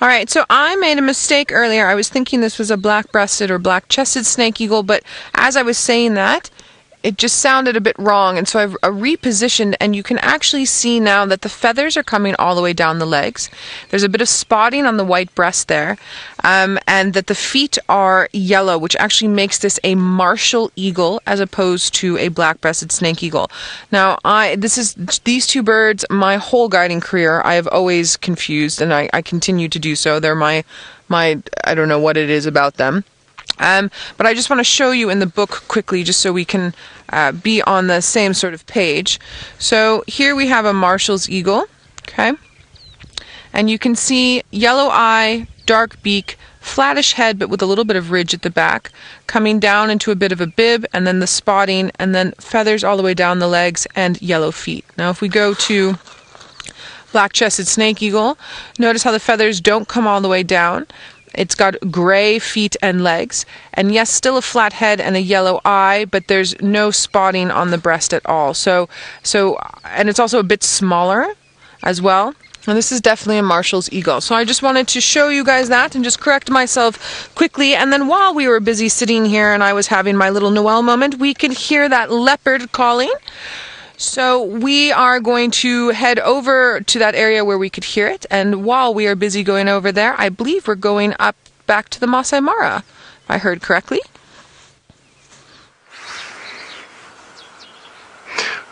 All right, so I made a mistake earlier. I was thinking this was a black-breasted or black-chested snake eagle, but as I was saying that, it just sounded a bit wrong, and so I've repositioned, and you can actually see now that the feathers are coming all the way down the legs. There's a bit of spotting on the white breast there, and that the feet are yellow, which actually makes this a martial eagle as opposed to a black-breasted snake eagle. Now, these two birds, my whole guiding career, I have always confused, and I continue to do so. They're my I don't know what it is about them. But I just want to show you in the book quickly, just so we can be on the same sort of page. So here we have a Marshall's eagle, okay? And you can see yellow eye, dark beak, flattish head, but with a little bit of ridge at the back, coming down into a bit of a bib, and then the spotting, and then feathers all the way down the legs, and yellow feet. Now if we go to black-chested snake eagle, notice how the feathers don't come all the way down. It's got gray feet and legs, and yes, still a flat head and a yellow eye, but there's no spotting on the breast at all. And it's also a bit smaller as well. And this is definitely a Marshall's eagle. So I just wanted to show you guys that and just correct myself quickly. And then while we were busy sitting here and I was having my little Noel moment, we could hear that leopard calling. So we are going to head over to that area where we could hear it, and while we are busy going over there, I believe we're going up back to the Masai Mara, if I heard correctly.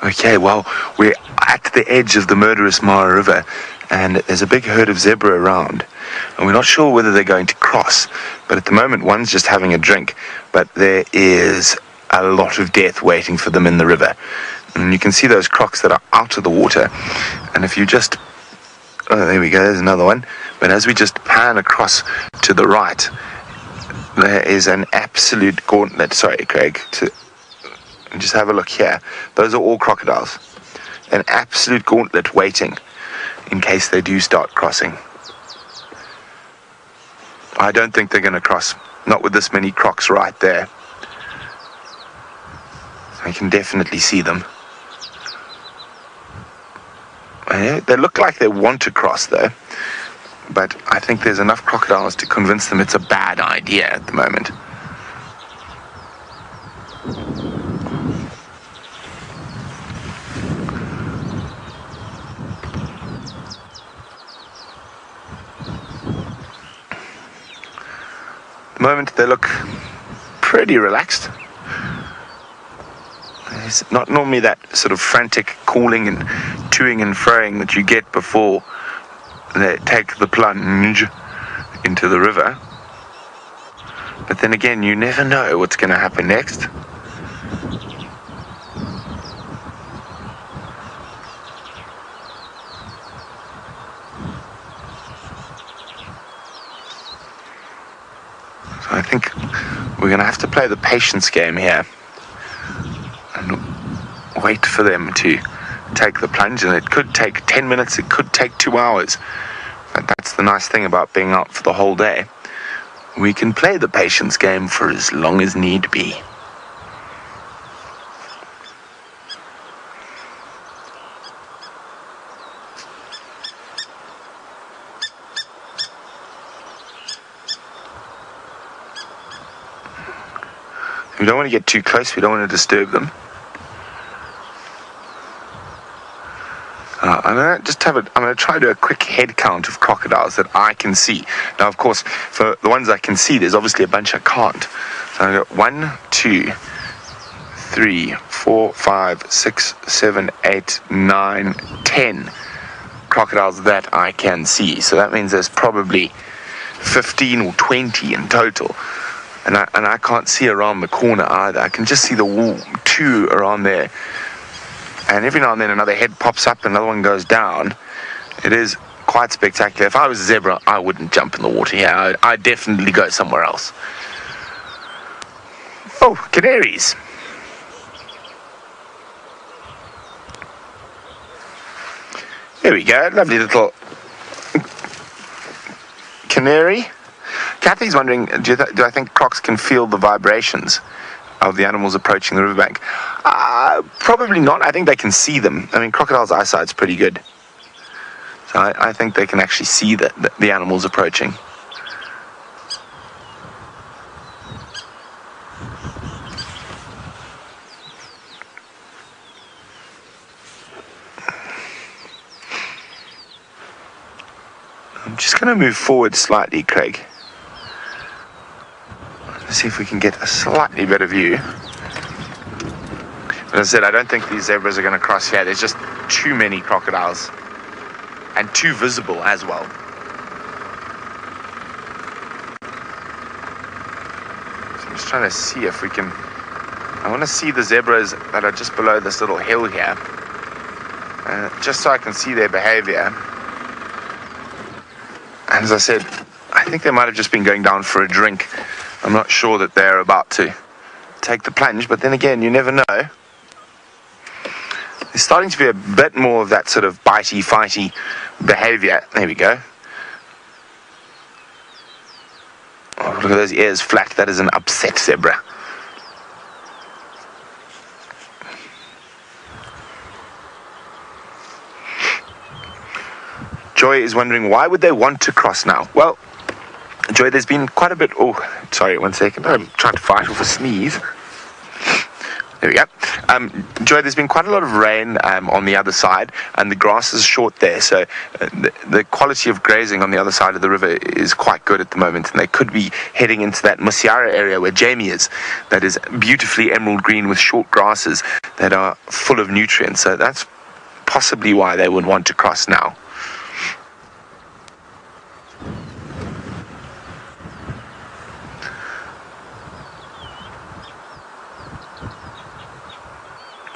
Okay, well, we're at the edge of the murderous Mara River, and there's a big herd of zebra around, and we're not sure whether they're going to cross, but at the moment one's just having a drink, but there is a lot of death waiting for them in the river. And you can see those crocs that are out of the water. And if you just... Oh, there we go, there's another one. But as we just pan across to the right, there is an absolute gauntlet. Sorry, Craig. Just have a look here. Those are all crocodiles. An absolute gauntlet waiting in case they do start crossing. I don't think they're going to cross. Not with this many crocs right there. I can definitely see them. They look like they want to cross though, but I think there's enough crocodiles to convince them it's a bad idea at the moment. At the moment they look pretty relaxed. There's not normally that sort of frantic calling and toing and froing that you get before they take the plunge into the river. But then again, you never know what's going to happen next. So I think we're going to have to play the patience game here. And wait for them to take the plunge, and it could take 10 minutes, it could take 2 hours. But that's the nice thing about being out for the whole day. We can play the patience game for as long as need be. We don't want to get too close, we don't want to disturb them. I'm going to try to do a quick head count of crocodiles that I can see. Now, of course, for the ones I can see, there's obviously a bunch I can't. So I've got 1, 2, 3, 4, 5, 6, 7, 8, 9, 10 crocodiles that I can see. So that means there's probably 15 or 20 in total. And I can't see around the corner either. I can just see the wall, 2 around there. And every now and then another head pops up, another one goes down. It is quite spectacular. If I was a zebra, I wouldn't jump in the water here. I'd definitely go somewhere else. Oh, canaries. There we go, lovely little canary. Kathy's wondering, do I think crocs can feel the vibrations of the animals approaching the riverbank? Probably not. I think they can see them. I mean, crocodiles' eyesight's pretty good. So I think they can actually see the animals approaching. I'm just going to move forward slightly, Craig. Let's see if we can get a slightly better view. As I said, I don't think these zebras are going to cross here. There's just too many crocodiles. And too visible as well. So I'm just trying to see if we can... I want to see the zebras that are just below this little hill here. Just so I can see their behavior. And as I said, I think they might have just been going down for a drink. I'm not sure that they're about to take the plunge, but then again, you never know. There's starting to be a bit more of that sort of bitey, fighty behavior. There we go. Oh, look at those ears flat. That is an upset zebra. Joy is wondering, why would they want to cross now? Well, Joy, there's been quite a bit... Oh, sorry, 1 second. I'm trying to fight off a sneeze. There we go. Joy, there's been quite a lot of rain on the other side, and the grass is short there, so the quality of grazing on the other side of the river is quite good at the moment, and they could be heading into that Musiara area where Jamie is, that is beautifully emerald green with short grasses that are full of nutrients, so that's possibly why they would want to cross now.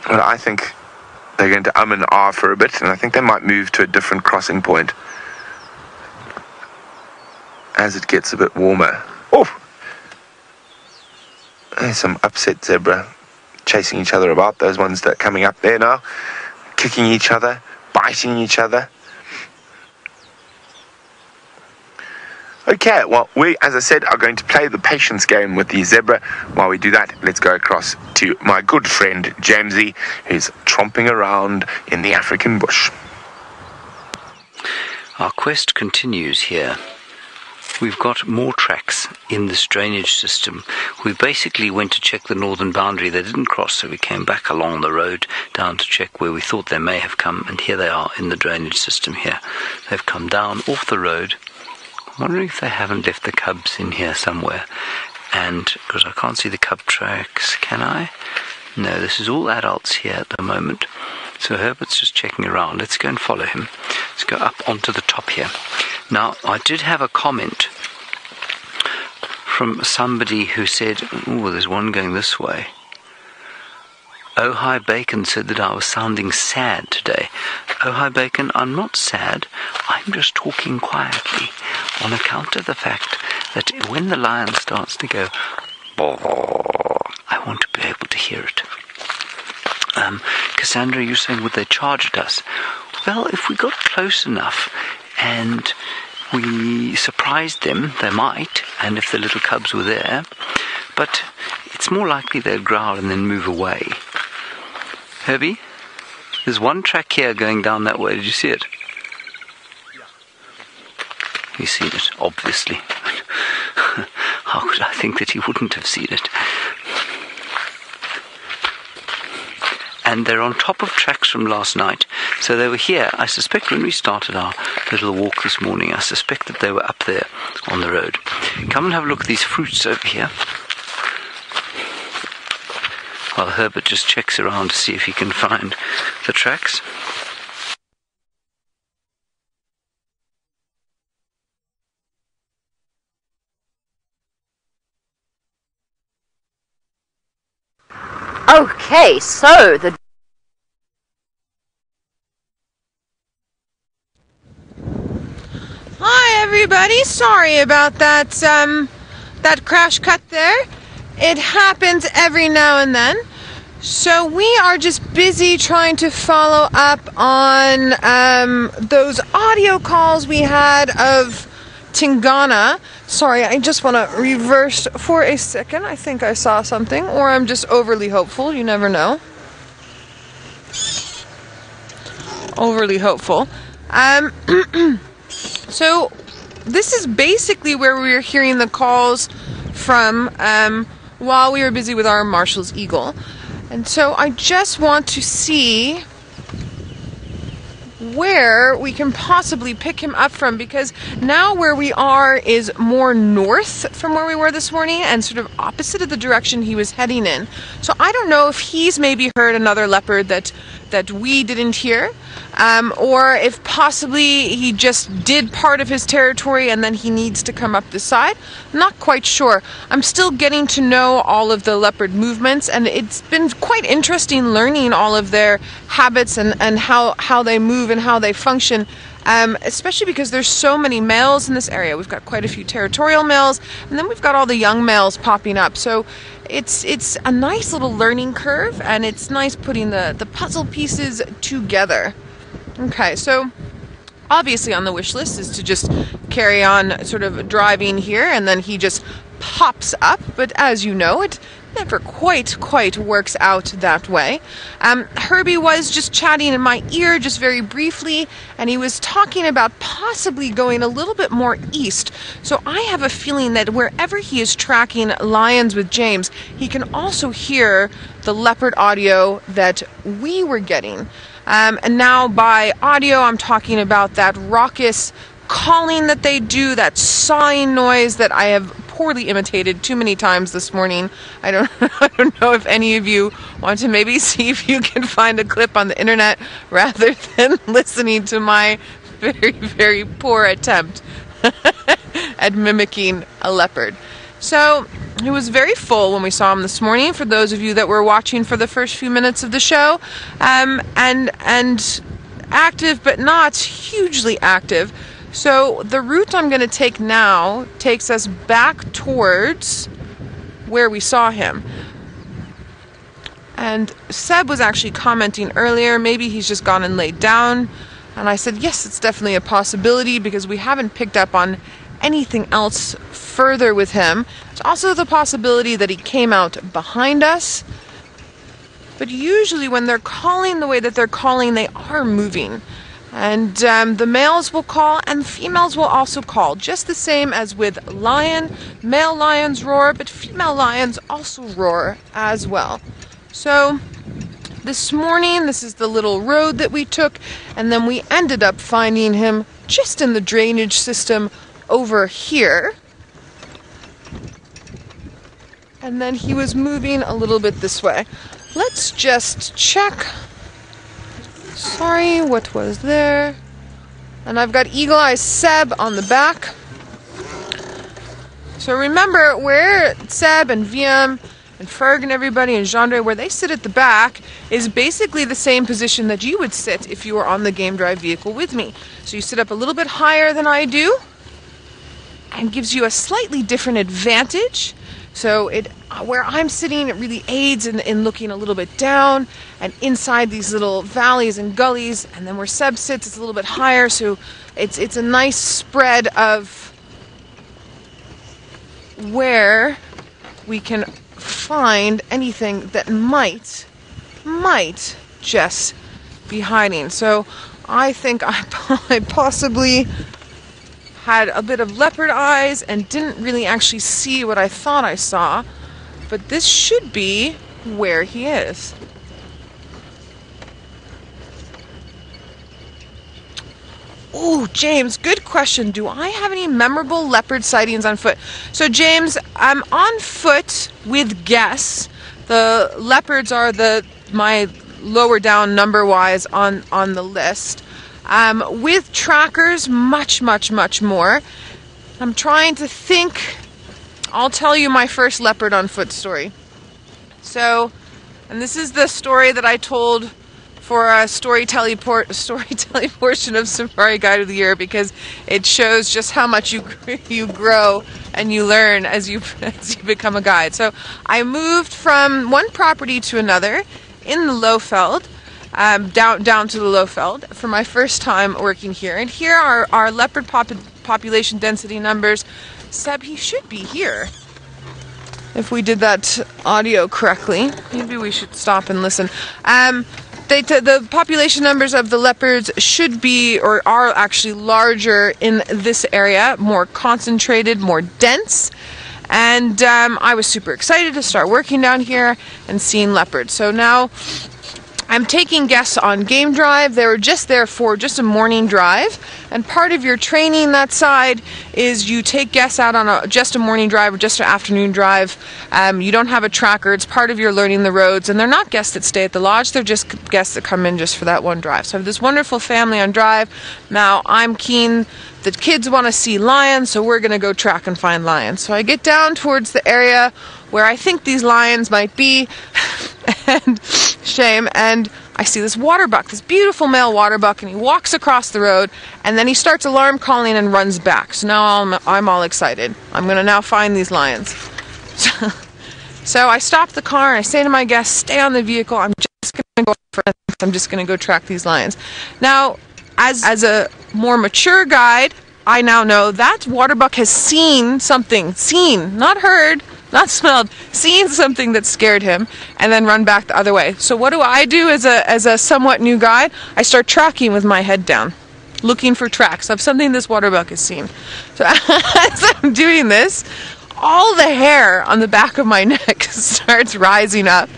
Well, I think they're going to and ah for a bit, and I think they might move to a different crossing point as it gets a bit warmer. Oh! There's some upset zebra chasing each other about. Those ones that are coming up there now, kicking each other, biting each other. Okay, well, we, as I said, are going to play the patience game with the zebra. While we do that, let's go across to my good friend, Jamesy, who's tromping around in the African bush. Our quest continues here. We've got more tracks in this drainage system. We basically went to check the northern boundary. They didn't cross, so we came back along the road down to check where we thought they may have come, and here they are in the drainage system here. They've come down off the road. I'm wondering if they haven't left the cubs in here somewhere. And, because I can't see the cub tracks, can I? No, this is all adults here at the moment. So Herbert's just checking around. Let's go and follow him. Let's go up onto the top here. Now, I did have a comment from somebody who said, oh, there's one going this way. Oh Hi Bacon said that I was sounding sad today. Oh Hi Bacon, I'm not sad. I'm just talking quietly on account of the fact that when the lion starts to go, I want to be able to hear it. Cassandra, you're saying, would they charge at us? Well, if we got close enough and we surprised them, they might, and if the little cubs were there, but it's more likely they'd growl and then move away. Herbie, there's one track here going down that way. Did you see it? He's seen it, obviously. How could I think that he wouldn't have seen it? And they're on top of tracks from last night. So they were here, I suspect, when we started our little walk this morning. I suspect that they were up there on the road. Come and have a look at these fruits over here. While Herbert just checks around to see if he can find the tracks. Okay, so the... Hi everybody, sorry about that that crash cut there. It happens every now and then. So we are just busy trying to follow up on those audio calls we had of Tingana. Sorry, I just want to reverse for a second. I think I saw something, or I'm just overly hopeful. You never know. Overly hopeful. So this is basically where we were hearing the calls from while we were busy with our Marshall's eagle. And so I just want to see where we can possibly pick him up from, because now where we are is more north from where we were this morning and sort of opposite of the direction he was heading in. So I don't know if he's maybe heard another leopard that we didn't hear, or if possibly he just did part of his territory and then he needs to come up this side. I'm not quite sure. I'm still getting to know all of the leopard movements, and it's been quite interesting learning all of their habits and how they move and how they function, especially because there's so many males in this area. We've got quite a few territorial males, and then we've got all the young males popping up. So it's a nice little learning curve, and it's nice putting the puzzle pieces together. Okay, so obviously on the wish list is to just carry on sort of driving here, and then he just pops up, but as you know, it never quite works out that way. Herbie was just chatting in my ear just very briefly, and he was talking about possibly going a little bit more east. So I have a feeling that wherever he is tracking lions with James, he can also hear the leopard audio that we were getting. And now by audio, I'm talking about that raucous calling that they do, that sawing noise that I have poorly imitated too many times this morning. I don't know if any of you want to maybe see if you can find a clip on the internet rather than listening to my very poor attempt at mimicking a leopard. So it was very full when we saw him this morning, for those of you that were watching for the first few minutes of the show, and active but not hugely active. So the route I'm going to take now takes us back towards where we saw him. And Seb was actually commenting earlier, maybe he's just gone and laid down. And I said, yes, it's definitely a possibility, because we haven't picked up on anything else further with him. It's also the possibility that he came out behind us. But usually when they're calling the way that they're calling, they are moving. And the males will call and females will also call, just the same as with lion. Male lions roar, but female lions also roar as well. So this morning, this is the little road that we took, and then we ended up finding him just in the drainage system over here. And then he was moving a little bit this way. Let's just check. Sorry, what was there? And I've got Eagle Eye Seb on the back. So remember, where Seb and VM and Ferg and everybody and Gendre, where they sit at the back, is basically the same position that you would sit if you were on the game drive vehicle with me. So you sit up a little bit higher than I do, and gives you a slightly different advantage. So where I'm sitting, it really aids in looking a little bit down and inside these little valleys and gullies. And then where Seb sits, it's a little bit higher, so it's a nice spread of where we can find anything that might just be hiding. So I think I possibly had a bit of leopard eyes and didn't really actually see what I thought I saw, but this should be where he is. Oh, James, good question. Do I have any memorable leopard sightings on foot? So, James, I'm on foot with guests. The leopards are my lower down number-wise on the list. With trackers, much more. I'm trying to think. I'll tell you my first leopard on foot story. So, and this is the story that I told for a storytelling portion of Safari Guide of the Year, because it shows just how much you grow and you learn as you become a guide. So I moved from one property to another in the Lowveld, down to the Lowveld for my first time working here. And here are our leopard population density numbers. Seb, he should be here if we did that audio correctly. Maybe we should stop and listen. the population numbers of the leopards should be, or are actually larger in this area, more concentrated, more dense. And I was super excited to start working down here and seeing leopards. So now I'm taking guests on game drive. They were just there for just a morning drive, and part of your training that side is you take guests out on just a morning drive or just an afternoon drive. You don't have a tracker. It's part of your learning the roads, and they're not guests that stay at the lodge. They're just guests that come in just for that one drive. So I have this wonderful family on drive. Now I'm keen. The kids want to see lions, so we're going to go track and find lions. So I get down towards the area where I think these lions might be, and I see this water buck, this beautiful male water buck, and he walks across the road, and then he starts alarm calling and runs back. So now I'm all excited. I'm going to now find these lions. So I stop the car and I say to my guests, stay on the vehicle. I'm just going to go track these lions. Now, as a more mature guide, I now know that water buck has seen something, not heard, not smelled, seen something that scared him, and then run back the other way. So what do I do as a somewhat new guide? I start tracking with my head down, looking for tracks of something this water buck has seen. So as I'm doing this, all the hair on the back of my neck starts rising up,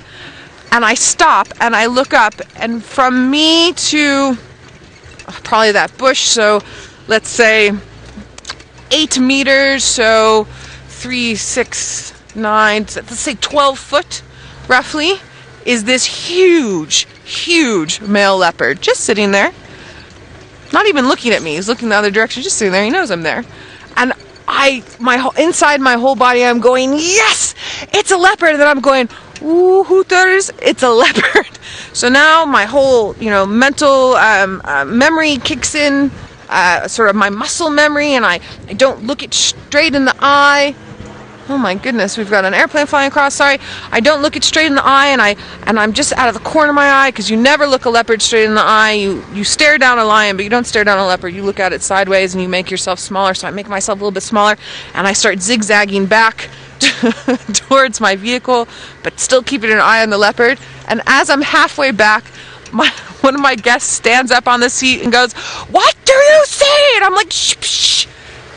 and I stop and I look up, and from me to probably that bush, so let's say 8 meters, so 3, 6, 9, let's say 12 foot roughly, is this huge male leopard just sitting there, not even looking at me. He's looking the other direction, just sitting there. He knows I'm there, and inside my whole body I'm going, yes, it's a leopard. And then I'm going, ooh, hooters, it's a leopard. So now my whole mental memory kicks in, sort of my muscle memory, and I don't look it straight in the eye. Oh my goodness, we've got an airplane flying across, sorry. I don't look it straight in the eye, and I'm just out of the corner of my eye, because you never look a leopard straight in the eye. You stare down a lion, but you don't stare down a leopard. You look at it sideways and you make yourself smaller. So I make myself a little bit smaller, and I start zigzagging back towards my vehicle, but still keeping an eye on the leopard. And as I'm halfway back, one of my guests stands up on the seat and goes, "What do you say?" And I'm like, "Shh, shh,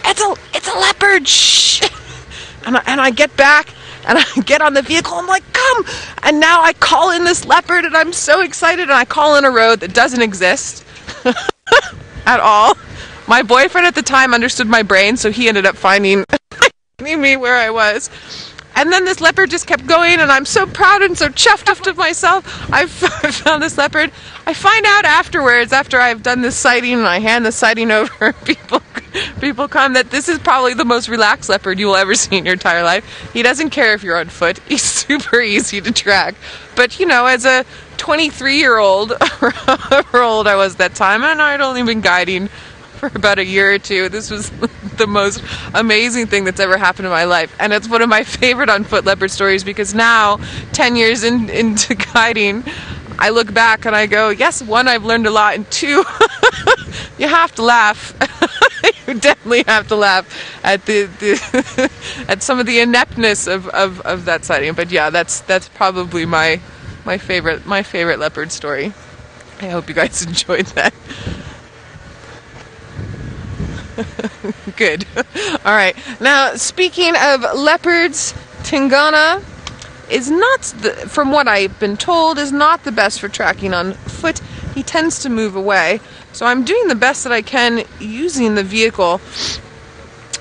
it's a leopard, shh." And I get back and I get on the vehicle. I'm like, "Come!" And now I call in this leopard, and I'm so excited. And I call in a road that doesn't exist at all. My boyfriend at the time understood my brain, so he ended up finding me where I was. And then this leopard just kept going, and I'm so proud and so chuffed of myself. I found this leopard. I find out afterwards, after I've done this sighting, and I hand the sighting over, people come, that this is probably the most relaxed leopard you will ever see in your entire life. He doesn't care if you're on foot. He's super easy to track. But, as a 23-year-old, however old I was at that time, and I'd only been guiding for about a year or two, this was the most amazing thing that's ever happened in my life. And it's one of my favorite on foot leopard stories, because now, 10 years into guiding, I look back and I go, yes, 1, I've learned a lot, and 2, you have to laugh. You definitely have to laugh at at some of the ineptness of that sighting. But yeah, that's probably my favorite leopard story. I hope you guys enjoyed that. Good. All right. Now, speaking of leopards, Tingana is not, from what I've been told, is not the best for tracking on foot. He tends to move away. So I'm doing the best that I can using the vehicle.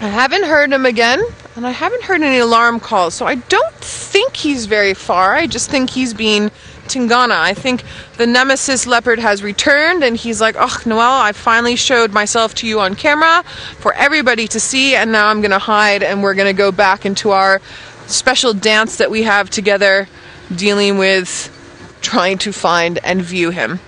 I haven't heard him again, and I haven't heard any alarm calls. So I don't think he's very far. I just think he's being Tingana. I think the nemesis leopard has returned, and he's like, "Oh, Noelle, I finally showed myself to you on camera for everybody to see, and now I'm going to hide, and we're going to go back into our special dance that we have together, dealing with trying to find and view him."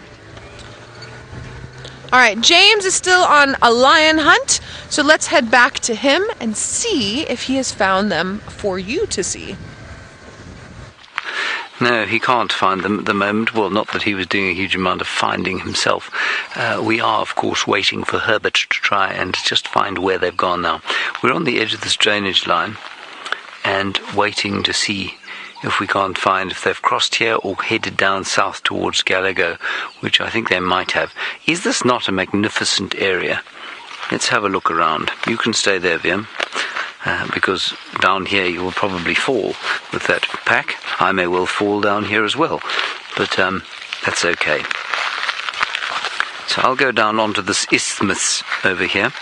All right, James is still on a lion hunt, so let's head back to him and see if he has found them for you to see. No, he can't find them at the moment. Well, not that he was doing a huge amount of finding himself. We are, of course, waiting for Herbert to try and just find where they've gone now. We're on the edge of this drainage line and waiting to see if we can't find if they've crossed here or headed down south towards Gallagher, which I think they might have. Is this not a magnificent area? Let's have a look around. You can stay there, Vim, because down here you will probably fall with that pack. I may well fall down here as well, but that's okay. So I'll go down onto this isthmus over here.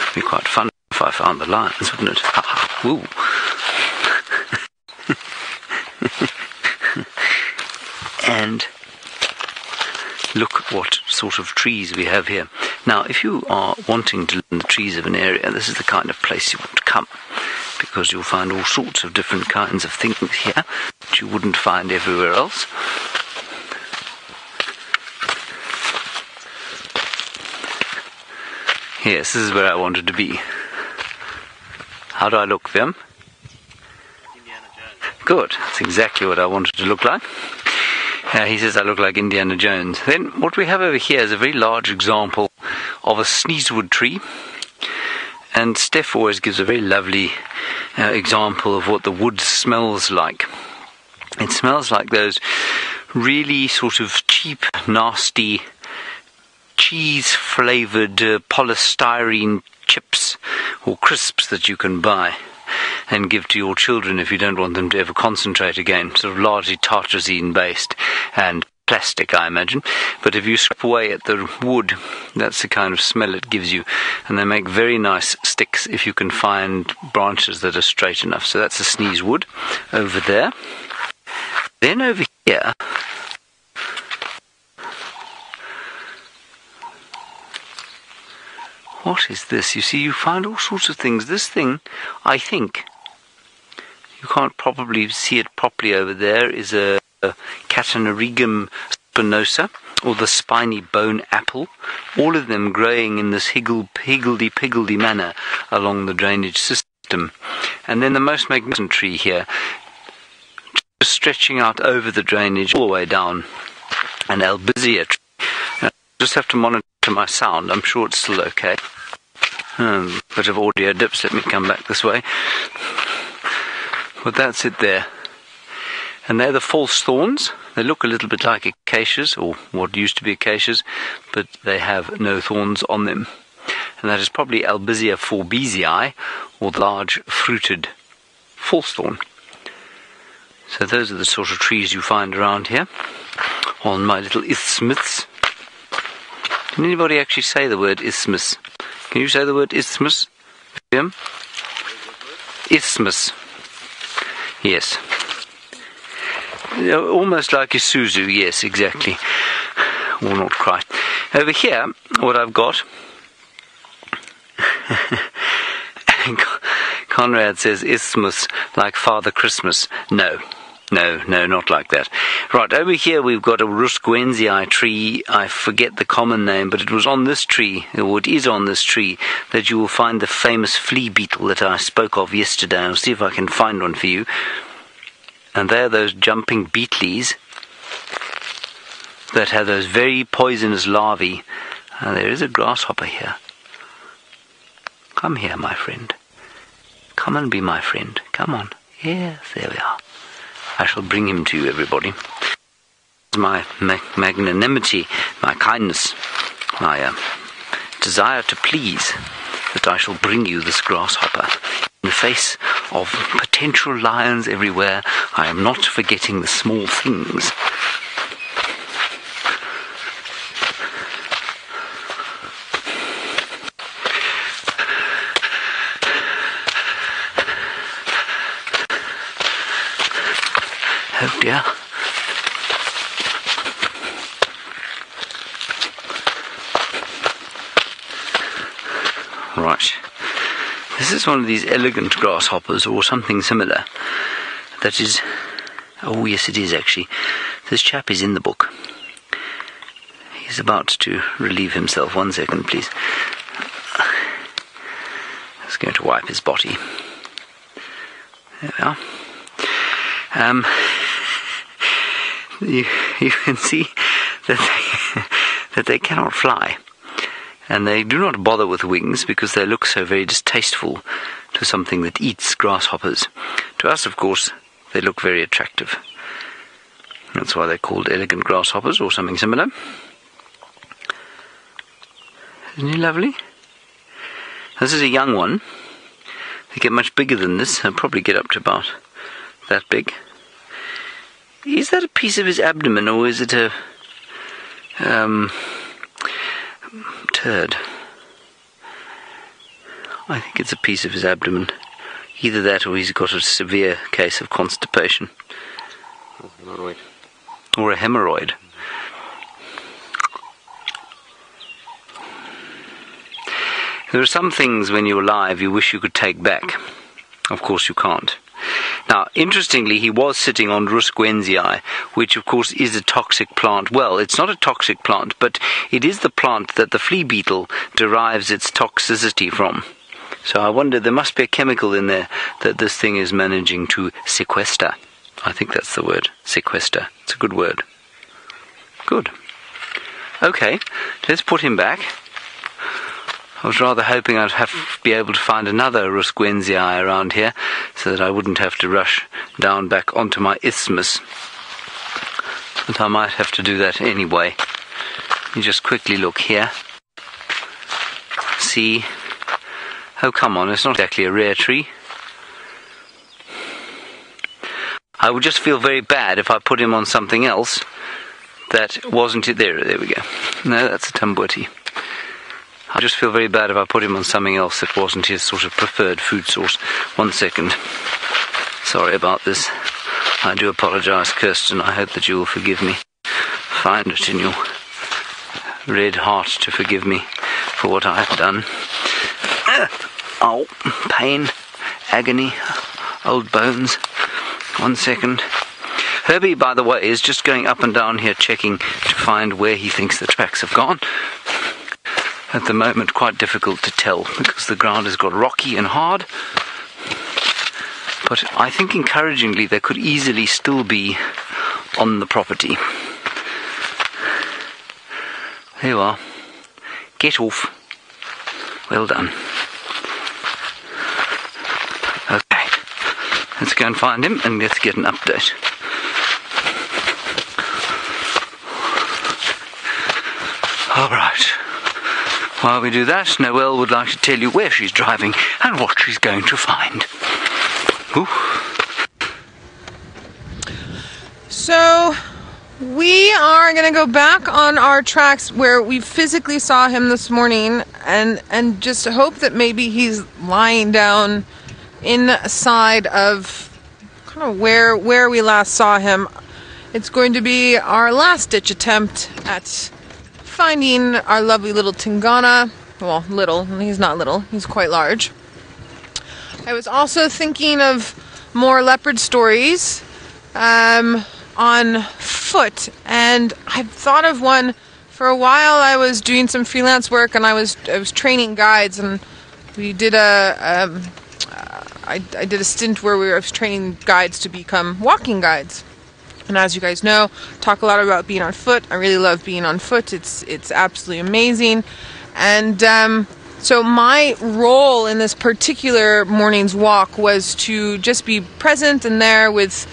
It'd be quite fun if I found the lions, wouldn't it? Ooh. And look what sort of trees we have here. Now, if you are wanting to live in the trees of an area, this is the kind of place you want to come, because you'll find all sorts of different kinds of things here that you wouldn't find everywhere else. Yes, this is where I wanted to be. How do I look, Vim? Indiana Jones. Good, that's exactly what I wanted to look like. He says I look like Indiana Jones. Then what we have over here is a very large example of a sneezewood tree. And Steph always gives a very lovely example of what the wood smells like. It smells like those really sort of cheap, nasty, cheese-flavoured polystyrene chips or crisps that you can buy and give to your children if you don't want them to ever concentrate again. Sort of largely tartrazine based and plastic, I imagine. But if you scrape away at the wood, that's the kind of smell it gives you. And they make very nice sticks if you can find branches that are straight enough. So that's a sneeze wood over there. Then over here, what is this? You see, you find all sorts of things. This thing, I think, you can't probably see it properly over there, is a Catanarigum spinosa, or the spiny bone apple. All of them growing in this higgledy-piggledy manner along the drainage system. And then the most magnificent tree here, just stretching out over the drainage all the way down, an albizia tree. Now, I just have to monitor my sound. I'm sure it's still okay. Bit of audio dips. Let me come back this way. But that's it there. And they're the false thorns. They look a little bit like acacias, or what used to be acacias, but they have no thorns on them. And that is probably Albizia forbesii, or the large fruited false thorn. So those are the sort of trees you find around here on my little isthmus. Can anybody actually say the word isthmus? Can you say the word isthmus, Jim? Isthmus. Yes. Almost like Isuzu, yes, exactly. Or not quite. Over here, what I've got... Conrad says isthmus like Father Christmas. No, not like that. Right, over here we've got a Rusquenzii tree. I forget the common name, but it was on this tree, or it is on this tree, that you will find the famous flea beetle that I spoke of yesterday. I'll see if I can find one for you. And they're those jumping beetles that have those very poisonous larvae. And there is a grasshopper here. Come here, my friend. Come and be my friend. Come on. Yes, there we are. I shall bring him to you, everybody. My magnanimity, my kindness, my desire to please, that I shall bring you this grasshopper. In the face of potential lions everywhere, I am not forgetting the small things. Oh dear. Right. This is one of these elegant grasshoppers or something similar. That is... Oh yes, it is actually. This chap is in the book. He's about to relieve himself. 1 second, please. He's going to wipe his body. There we are. You can see that they cannot fly, and they do not bother with wings because they look so very distasteful to something that eats grasshoppers. To us, of course, they look very attractive. That's why they're called elegant grasshoppers or something similar. Isn't he lovely? This is a young one. They get much bigger than this. They'll probably get up to about that big. Is that a piece of his abdomen, or is it a turd? I think it's a piece of his abdomen. Either that or he's got a severe case of constipation. Or a hemorrhoid. There are some things when you're alive you wish you could take back. Of course you can't. Now, interestingly, he was sitting on Rusquenzii, which of course is a toxic plant. Well, it's not a toxic plant, but it is the plant that the flea beetle derives its toxicity from. So I wonder, there must be a chemical in there that this thing is managing to sequester. I think that's the word, sequester. It's a good word. Good. Okay, let's put him back. I was rather hoping I'd be able to find another Rusquenzii around here so that I wouldn't have to rush down back onto my isthmus. But I might have to do that anyway. Let me just quickly look here. See. Oh, come on, it's not exactly a rare tree. I would just feel very bad if I put him on something else that wasn't it. There we go. No, that's a Tambuti. I just feel very bad if I put him on something else that wasn't his sort of preferred food source. 1 second. Sorry about this. I do apologise, Kirsten. I hope that you will forgive me. Find it in your red heart to forgive me for what I have done. Oh, pain, agony, old bones. 1 second. Herbie, by the way, is just going up and down here checking to find where he thinks the tracks have gone. At the moment, quite difficult to tell because the ground has got rocky and hard. But I think encouragingly they could easily still be on the property. There you are. Get off. Well done. Okay. Let's go and find him and let's get an update. All right. While we do that, Noelle would like to tell you where she's driving and what she's going to find. Ooh. So, we are going to go back on our tracks where we physically saw him this morning and just hope that maybe he's lying down inside of kind of where we last saw him. It's going to be our last ditch attempt at finding our lovely little Tingana. Well, little. He's not little. He's quite large. I was also thinking of more leopard stories on foot, and I've thought of one for a while. I was doing some freelance work, and I was training guides, and we did I did a stint where I was training guides to become walking guides. And as you guys know, talk a lot about being on foot. I really love being on foot. It's absolutely amazing. And so my role in this particular morning's walk was to just be present and there with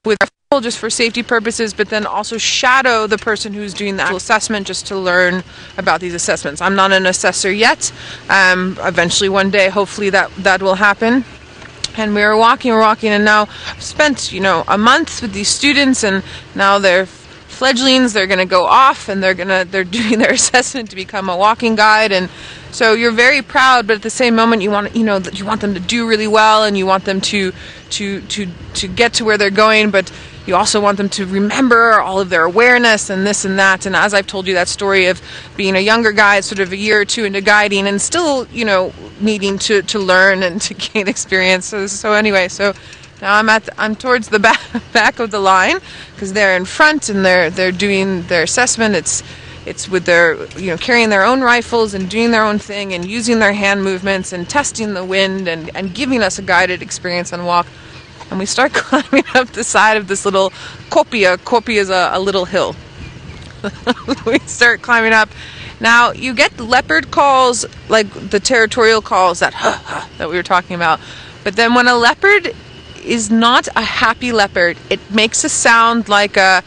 people just for safety purposes, but then also shadow the person who's doing the actual assessment just to learn about these assessments. I'm not an assessor yet. Eventually one day, hopefully that will happen. And we were walking, and now I've spent, a month with these students, and now they're fledglings. They're going to go off, and they're doing their assessment to become a walking guide. And so you're very proud, but at the same moment, you want them to do really well, and you want them to get to where they're going, but you also want them to remember all of their awareness and this and that. And as I've told you that story of being a younger guide, sort of a year or two into guiding, and still, needing to learn and to gain experience. So anyway, so now I'm towards the back of the line because they're in front and they're doing their assessment. It's with their carrying their own rifles and doing their own thing and using their hand movements and testing the wind and giving us a guided experience on walk. And we start climbing up the side of this little kopia. Kopia is a little hill. We start climbing up. Now, you get leopard calls, like the territorial calls, that that we were talking about. But then when a leopard is not a happy leopard, it makes a sound like a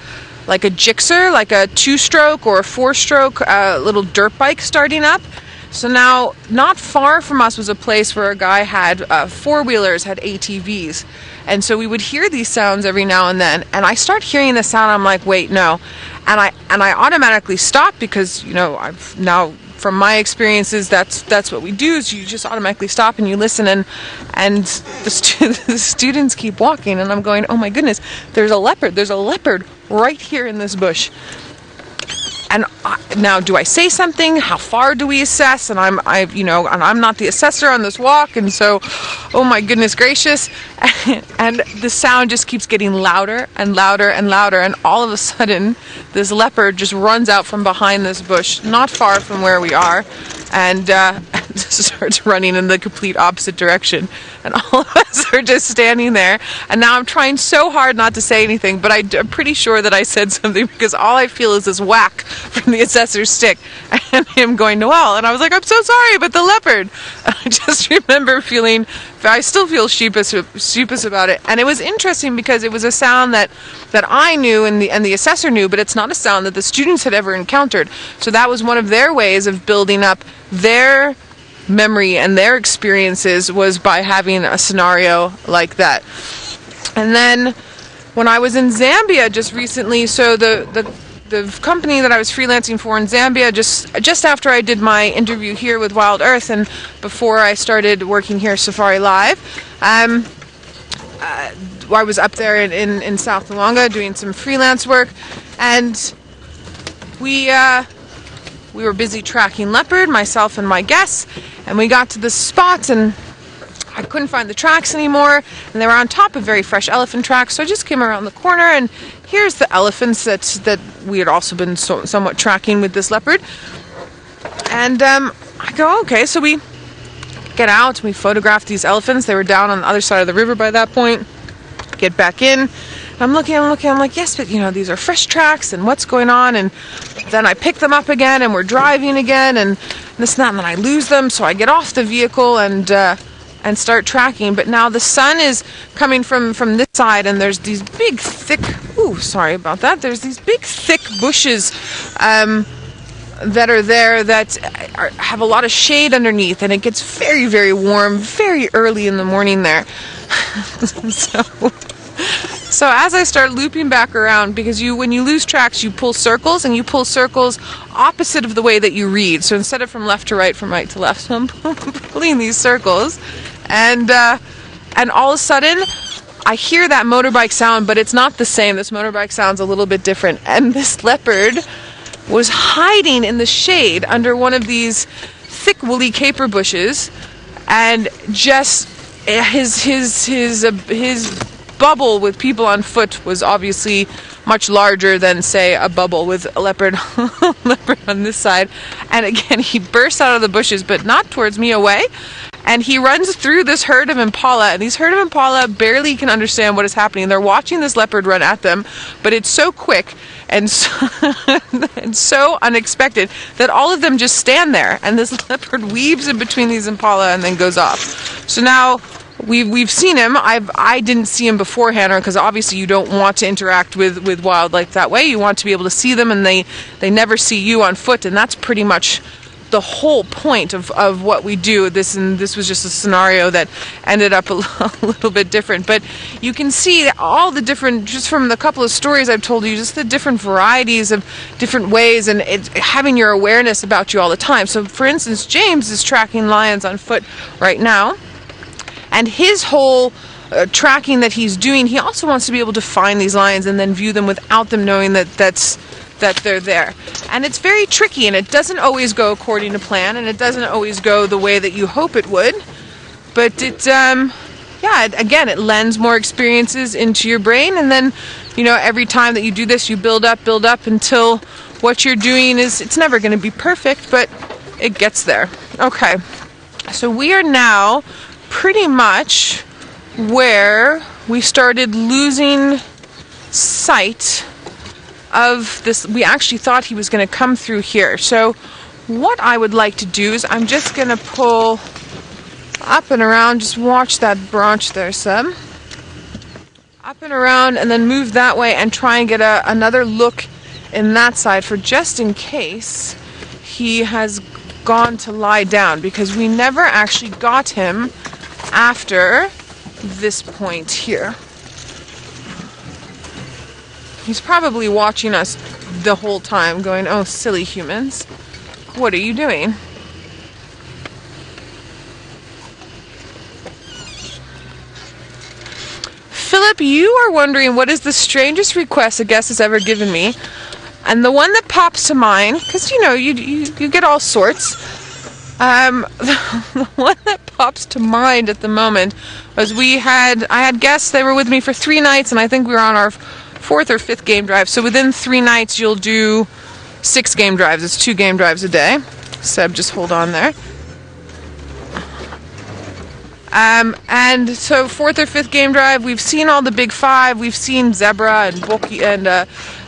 jixer, like a 2-stroke or a 4-stroke little dirt bike starting up. So now, not far from us was a place where a guy had 4-wheelers, had ATVs. And so we would hear these sounds every now and then. And I start hearing the sound, I'm like, wait, no. And I automatically stop because, you know, I've now, from my experiences, that's what we do, is you just automatically stop and you listen, and the students keep walking, and I'm going, oh my goodness, there's a leopard right here in this bush. And now, do I say something? How far do we assess? And I'm not the assessor on this walk, and so, oh my goodness gracious! And the sound just keeps getting louder and louder and louder, and all of a sudden, this leopard just runs out from behind this bush, not far from where we are, and starts running in the complete opposite direction. And all of us are just standing there. And now I'm trying so hard not to say anything, but I'm pretty sure that I said something, because all I feel is this whack from the assessor's stick and him going, Noelle. And I was like, I'm so sorry, but the leopard. And I just remember I still feel sheepish about it. And it was interesting because it was a sound that I knew and the assessor knew, but it's not a sound that the students had ever encountered. So that was one of their ways of building up their memory and their experiences, was by having a scenario like that. And then when I was in Zambia just recently, so the company that I was freelancing for in Zambia, just after I did my interview here with Wild Earth and before I started working here Safari Live, I was up there in South Luangwa doing some freelance work, and we were busy tracking leopard, myself and my guests, and we got to the spot and I couldn't find the tracks anymore, and they were on top of very fresh elephant tracks, so I just came around the corner, and here's the elephants that we had also been somewhat tracking with this leopard. And I go, okay, so we get out and we photograph these elephants. They were down on the other side of the river by that point. Get back in. I'm looking, I'm like, yes, but these are fresh tracks, and what's going on? And then I pick them up again, and we're driving again, and this and that, and then I lose them, so I get off the vehicle and start tracking. But now the sun is coming from this side, and there's these big, thick, sorry about that, there's these big, thick bushes that are there that have a lot of shade underneath, and it gets very, very warm very early in the morning there. So as I start looping back around, because when you lose tracks, you pull circles, and you pull circles opposite of the way that you read. So instead of from left to right, from right to left, so I'm pulling these circles, and all of a sudden, I hear that motorbike sound, but it's not the same. This motorbike sounds a little bit different, and this leopard was hiding in the shade under one of these thick woolly caper bushes, and just his bubble with people on foot was obviously much larger than, say, a bubble with a leopard on this side. And again, he bursts out of the bushes, but not towards me, away. And he runs through this herd of impala, and these herd of impala barely can understand what is happening. They're watching this leopard run at them, but it's so quick and so unexpected that all of them just stand there, and this leopard weaves in between these impala and then goes off. So now we've seen him. I didn't see him beforehand, because obviously you don't want to interact with wildlife that way. You want to be able to see them, and they never see you on foot, and that's pretty much the whole point of what we do. This was just a scenario that ended up a little bit different, but you can see all the different, just from the couple of stories I've told you, just the different varieties of different ways, and having your awareness about you all the time. So for instance, James is tracking lions on foot right now, and his whole tracking that he's doing, he also wants to be able to find these lions and then view them without them knowing that they're there. And it's very tricky, and it doesn't always go according to plan, and it doesn't always go the way that you hope it would. But again, it lends more experiences into your brain, and then, every time that you do this, you build up until what you're doing it's never going to be perfect, but it gets there. Okay, so we are now pretty much where we started losing sight of this. We actually thought he was going to come through here. So what I would like to do is I'm just going to pull up and around. Just watch that branch there, Seb. Up and around and then move that way and try and get another look in that side for just in case he has gone to lie down, because we never actually got him after this point here. He's probably watching us the whole time going, oh, silly humans, what are you doing? Philip, you are wondering what is the strangest request a guest has ever given me. And the one that pops to mind, because you know, you get all sorts. The one that pops to mind at the moment was I had guests, they were with me for 3 nights, and I think we were on our 4th or 5th game drive. So within 3 nights, you'll do 6 game drives. It's 2 game drives a day. Seb, just hold on there. And so 4th or 5th game drive, we've seen all the big 5. We've seen zebra and boki and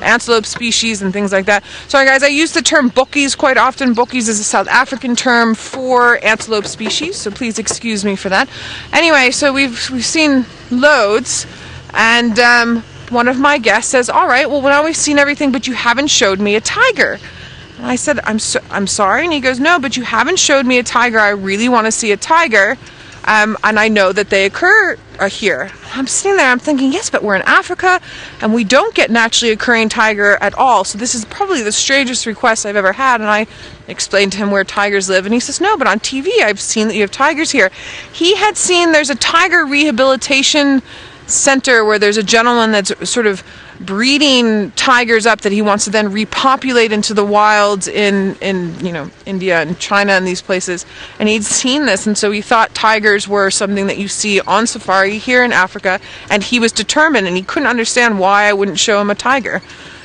antelope species and things like that. Sorry guys, I use the term bokies quite often. Bokies is a South African term for antelope species, so please excuse me for that. Anyway, so we've seen loads, and one of my guests says, all right, well, now we've seen everything, but you haven't showed me a tiger. And I said, I'm sorry. And he goes, no, but you haven't showed me a tiger. I really want to see a tiger. And I know that they occur here. I'm sitting there, I'm thinking, yes, but we're in Africa, and we don't get naturally occurring tiger at all. So this is probably the strangest request I've ever had. And I explained to him where tigers live, and he says, no, but on TV I've seen that you have tigers here. He had seen there's a tiger rehabilitation center where there's a gentleman that's sort of breeding tigers up that he wants to then repopulate into the wilds in you know, India and China and these places, and he'd seen this, and so he thought tigers were something that you see on safari here in Africa, and he was determined, and he couldn't understand why I wouldn't show him a tiger.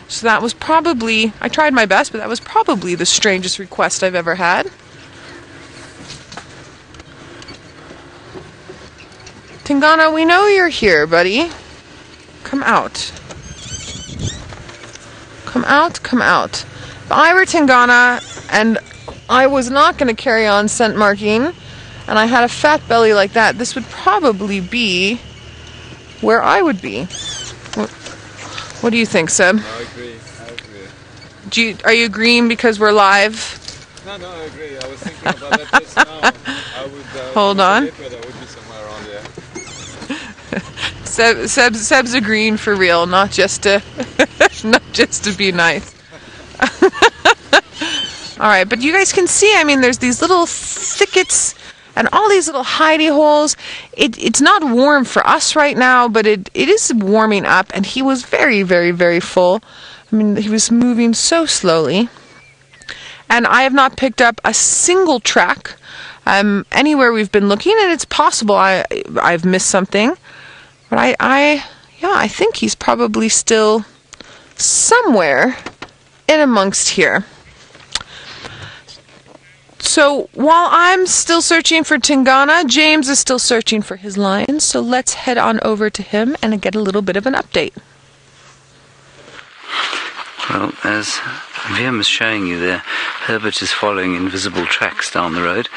So that was probably, I tried my best, but that was probably the strangest request I've ever had. Tingana, we know you're here, buddy. Come out. Come out, come out. If I were Tingana and I was not going to carry on scent marking, and I had a fat belly like that, this would probably be where I would be. What do you think, Seb? I agree. Are you agreeing because we're live? No, I agree. I was thinking about that just now. I would hold on. But I would be somewhere around there. Seb's agreeing for real, not just to be nice. All right, but you guys can see, I mean, there's these little thickets and all these little hidey holes. It's not warm for us right now, but it is warming up, and he was very, very, very full. I mean, he was moving so slowly. And I have not picked up a single track anywhere we've been looking, and it's possible I've missed something. But I think he's probably still somewhere in amongst here. So while I'm still searching for Tingana, James is still searching for his lions. So let's head on over to him and get a little bit of an update. Well, as Viam is showing you there, Herbert is following invisible tracks down the road.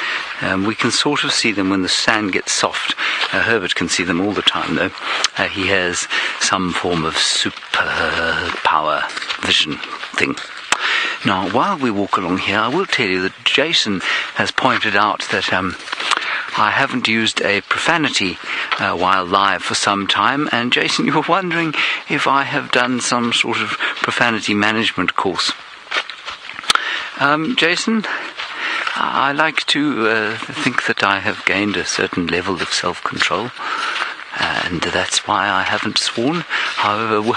We can sort of see them when the sand gets soft. Herbert can see them all the time, though. He has some form of superpower vision thing. Now, while we walk along here, I will tell you that Jason has pointed out that I haven't used a profanity while live for some time, and Jason, you were wondering if I have done some sort of profanity management course. Jason, I like to think that I have gained a certain level of self-control, and that's why I haven't sworn. However,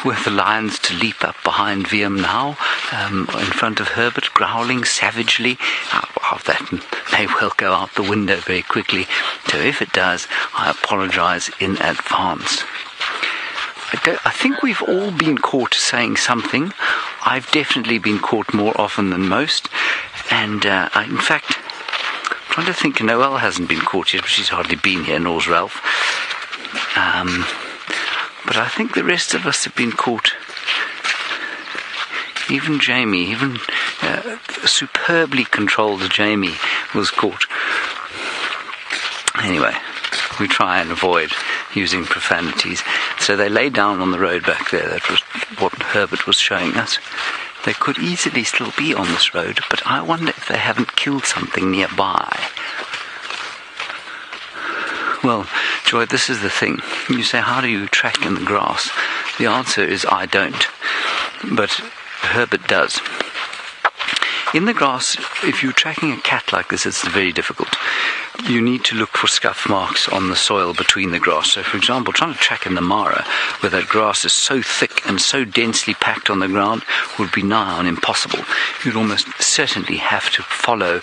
were the lions to leap up behind Viam now, in front of Herbert, growling savagely, that may well go out the window very quickly. So if it does, I apologize in advance. I think we've all been caught saying something. I've definitely been caught more often than most. And in fact, I'm trying to think, Noelle hasn't been caught yet, but she's hardly been here, nor's Ralph. But I think the rest of us have been caught Even Jamie, even superbly controlled Jamie was caught. Anyway, we try and avoid using profanities. So they lay down on the road back there. That was what Herbert was showing us. They could easily still be on this road, but I wonder if they haven't killed something nearby. Well, Joy, this is the thing. You say, how do you track in the grass? The answer is I don't. But Herbert does. In the grass, if you're tracking a cat like this, it's very difficult. You need to look for scuff marks on the soil between the grass. So, for example, trying to track in the Mara, where that grass is so thick and so densely packed on the ground, would be nigh on impossible. You'd almost certainly have to follow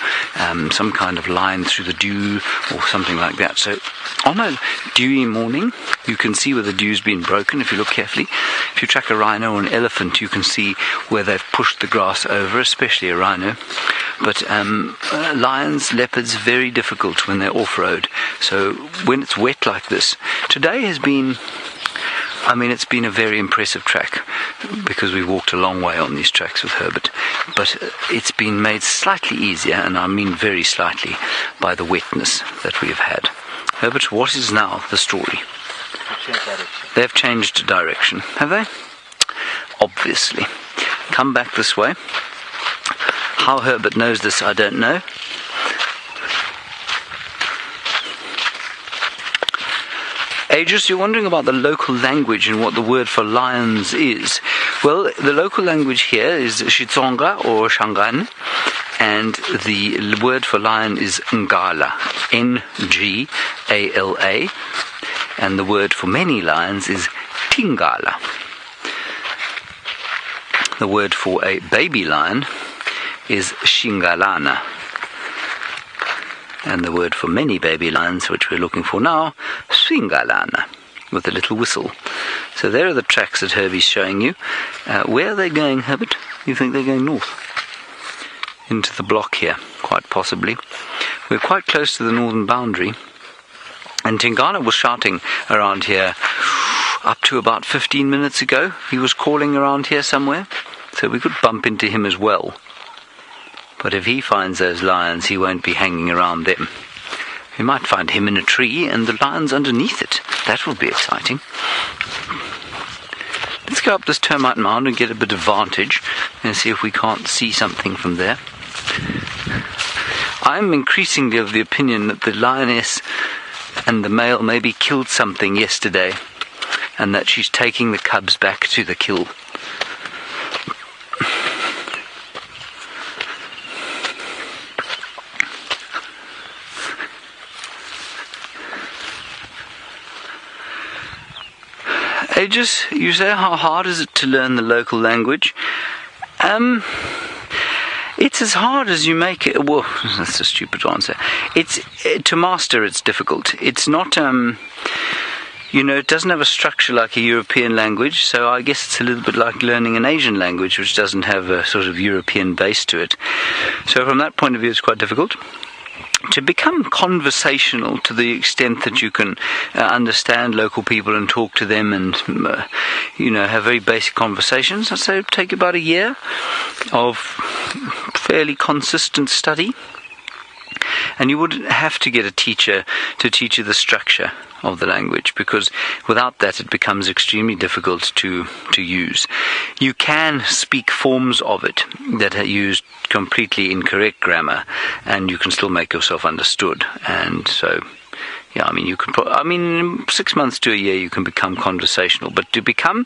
some kind of line through the dew or something like that. So, on a dewy morning, you can see where the dew's been broken if you look carefully. If you track a rhino or an elephant, you can see where they've pushed the grass over, especially a rhino. But lions, leopards, very difficult when they're off-road. So when it's wet like this, today has been, it's been a very impressive track because we walked a long way on these tracks with Herbert. But it's been made slightly easier, and I mean very slightly, by the wetness that we have had. Herbert, what is now the story? They've changed direction, have they? Obviously. Come back this way. How Herbert knows this, I don't know. Aegis, you're wondering about the local language and what the word for lions is. Well, the local language here is Xitsonga or Shangan, and the word for lion is Ngala, Ngala, and the word for many lions is Tingala. The word for a baby lion is Shingalana. And the word for many baby lions, which we're looking for now, Swingalana, with a little whistle. So there are the tracks that Herbie's showing you. Where are they going, Herbert? You think they're going north? Into the block here, quite possibly. We're quite close to the northern boundary. And Tingana was shouting around here up to about 15 minutes ago. He was calling around here somewhere, so we could bump into him as well. But if he finds those lions, he won't be hanging around them. We might find him in a tree and the lions underneath it. That will be exciting. Let's go up this termite mound and get a bit of vantage and see if we can't see something from there. I'm increasingly of the opinion that the lioness and the male maybe killed something yesterday and that she's taking the cubs back to the kill. Aegis, you say, how hard is it to learn the local language? It's as hard as you make it. Well, that's a stupid answer. To master, it's difficult. It's not, it doesn't have a structure like a European language, so I guess it's a little bit like learning an Asian language, which doesn't have a sort of European base to it. So from that point of view, it's quite difficult. To become conversational to the extent that you can understand local people and talk to them and, have very basic conversations, I'd say it would take about a year of fairly consistent study. And you would have to get a teacher to teach you the structure of the language, because without that it becomes extremely difficult to use. You can speak forms of it that use completely incorrect grammar, and you can still make yourself understood. And so, you can. In 6 months to a year you can become conversational, but to become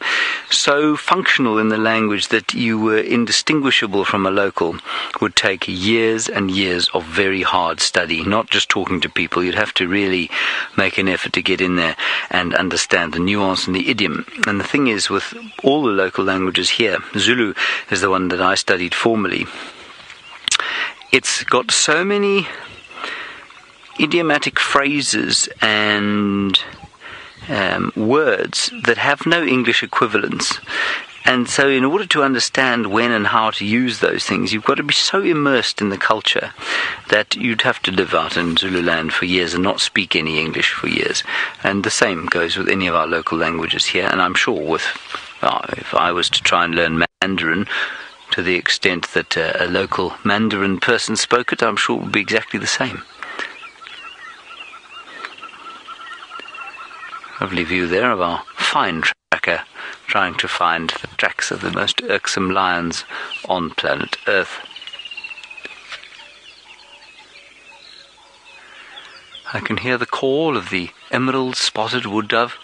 so functional in the language that you were indistinguishable from a local would take years and years of very hard study. Not just talking to people, you'd have to really make an effort to get in there and understand the nuance and the idiom. And the thing is, with all the local languages here, Zulu is the one that I studied formally. It's got so many idiomatic phrases and words that have no English equivalents. And so in order to understand when and how to use those things, you've got to be so immersed in the culture that you'd have to live out in Zululand for years and not speak any English for years. And the same goes with any of our local languages here. And I'm sure if I was to try and learn Mandarin, to the extent that a local Mandarin person spoke it, I'm sure it would be exactly the same. Lovely view there of our fine tracker trying to find the tracks of the most irksome lions on planet Earth. I can hear the call of the emerald-spotted wood dove,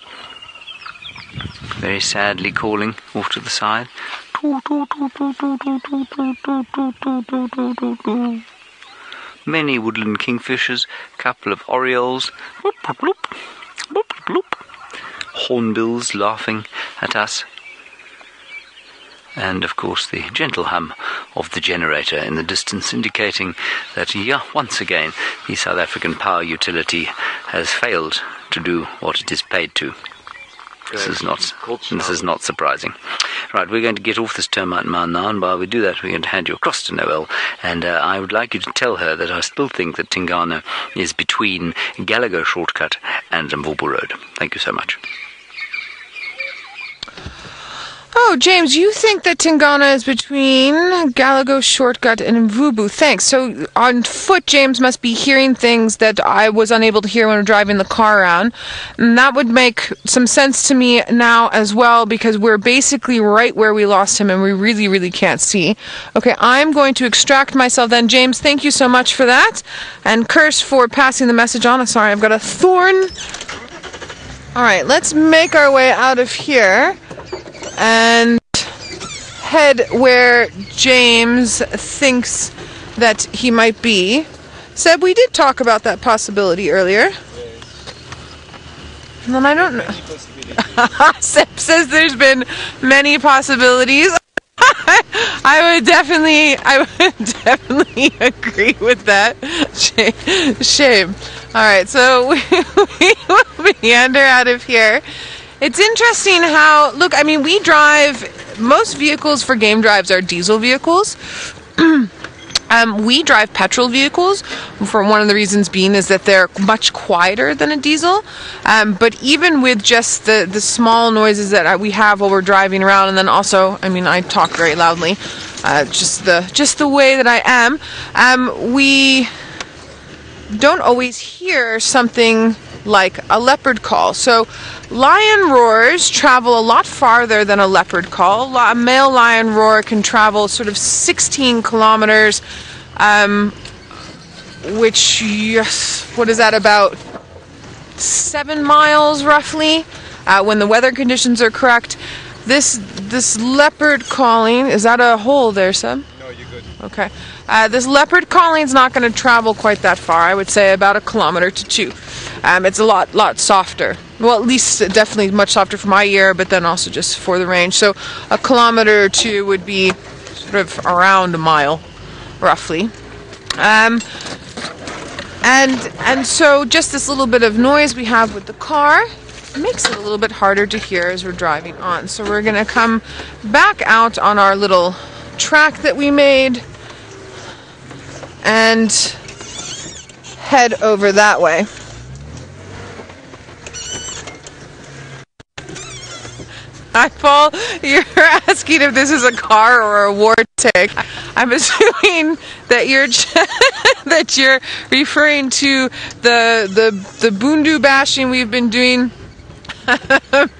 very sadly calling off to the side. Many woodland kingfishers, a couple of orioles, hornbills laughing at us, and of course the gentle hum of the generator in the distance, indicating that once again the South African power utility has failed to do what it is paid to. This is not surprising. Right, we're going to get off this termite mound now, and while we do that, we're going to hand you across to Noel, and I would like you to tell her that I still think that Tingana is between Gallagher Shortcut and Mvubu Road. Thank you so much. Oh, James, you think that Tingana is between Galago Shortcut and Mvubu. Thanks. So on foot, James must be hearing things that I was unable to hear when driving the car around. And that would make some sense to me now as well, because we're basically right where we lost him and we really, really can't see. Okay, I'm going to extract myself then. James, thank you so much for that. And Kirsch for passing the message on. I'm sorry, I've got a thorn. All right, let's make our way out of here and head where James thinks that he might be. Seb, we did talk about that possibility earlier. And then I don't know. Seb says there's been many possibilities. I would definitely agree with that. Shame. All right, so we will meander out of here. It's interesting how, look, I mean, we drive, most vehicles for game drives are diesel vehicles. We drive petrol vehicles, for one of the reasons being is that they're much quieter than a diesel. But even with just the small noises that we have while we're driving around, and then also, I mean, I talk very loudly, just the way that I am, we don't always hear something like a leopard call. So lion roars travel a lot farther than a leopard call. A male lion roar can travel sort of 16 kilometers, which, what is that, about 7 miles roughly, when the weather conditions are correct. This leopard calling, is that a hole there, Seb? No, you're good. Okay. This leopard calling is not going to travel quite that far. I would say about 1 kilometer to 2. It's a lot softer. Well, at least definitely much softer for my ear, but then also just for the range. So 1 kilometer or 2 would be sort of around a mile, roughly. And so just this little bit of noise we have with the car makes it a little bit harder to hear as we're driving on. So we're going to come back out on our little track that we made and head over that way. Hi, Paul. You're asking if this is a car or a war tank. I'm assuming that you're referring to the bundu bashing we've been doing.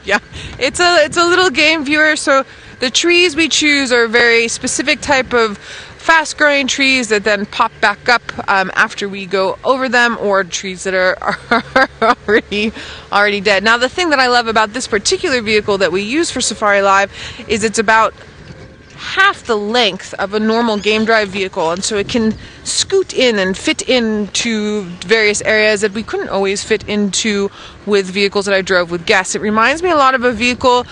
Yeah, it's a little game viewer. So the trees we choose are a very specific type of fast-growing trees that then pop back up after we go over them, or trees that are already dead. Now, the thing that I love about this particular vehicle that we use for Safari Live is it's about half the length of a normal game drive vehicle, and so it can scoot in and fit into various areas that we couldn't always fit into with vehicles that I drove with guests. It reminds me a lot of a vehicle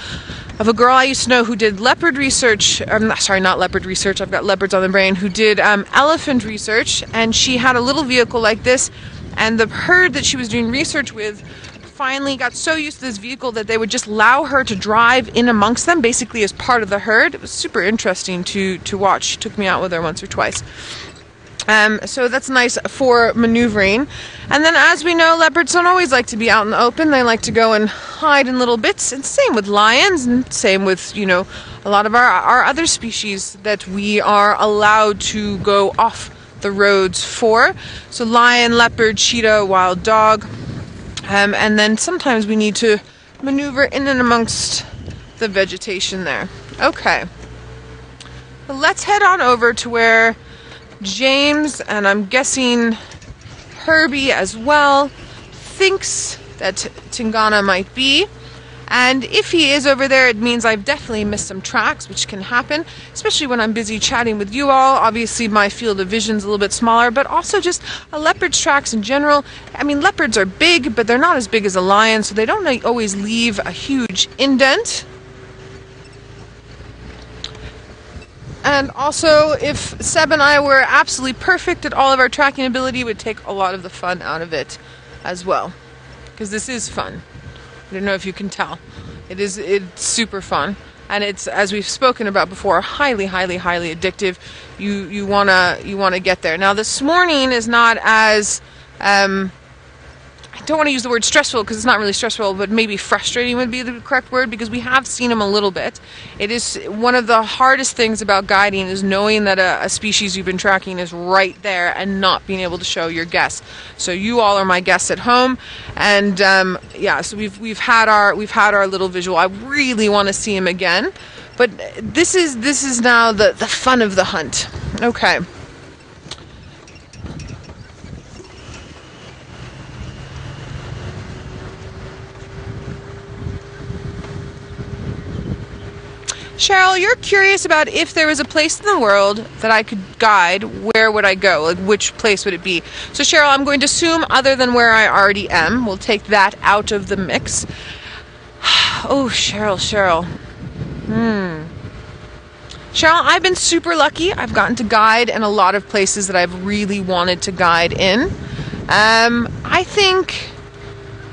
of a girl I used to know who did leopard research. Sorry, not leopard research. I've got leopards on the brain. Who did elephant research, and she had a little vehicle like this, and the herd that she was doing research with finally got so used to this vehicle that they would just allow her to drive in amongst them, basically as part of the herd. It was super interesting to watch. She took me out with her once or twice. So that's nice for maneuvering. And then, as we know, leopards don't always like to be out in the open. They like to go and hide in little bits. And same with lions, and same with, you know, a lot of our other species that we are allowed to go off the roads for. So lion, leopard, cheetah, wild dog. And then sometimes we need to maneuver in and amongst the vegetation there. Okay. Well, let's head on over to where James, and I'm guessing Herbie as well, thinks that Tingana might be. And if he is over there, it means I've definitely missed some tracks, which can happen, especially when I'm busy chatting with you all. Obviously, my field of vision's a little bit smaller, but also just a leopard's tracks in general. I mean, leopards are big, but they're not as big as a lion, so they don't always leave a huge indent. And also, if Seb and I were absolutely perfect at all of our tracking ability, it would take a lot of the fun out of it as well. Because this is fun. I don't know if you can tell. It's super fun. And it's, as we've spoken about before, highly, highly, highly addictive. You wanna get there. Now, this morning is not as I don't want to use the word stressful because it's not really stressful, but maybe frustrating would be the correct word, because we have seen them a little bit. It is one of the hardest things about guiding, is knowing that a species you've been tracking is right there and not being able to show your guests. So you all are my guests at home, and yeah, so we've had our little visual. I really want to see him again, but this is now the fun of the hunt. Okay. Cheryl, you're curious about if there was a place in the world that I could guide, where would I go? Like, which place would it be? So Cheryl, I'm going to assume other than where I already am. We'll take that out of the mix. Oh, Cheryl. Cheryl, I've been super lucky. I've gotten to guide in a lot of places that I've really wanted to guide in. I think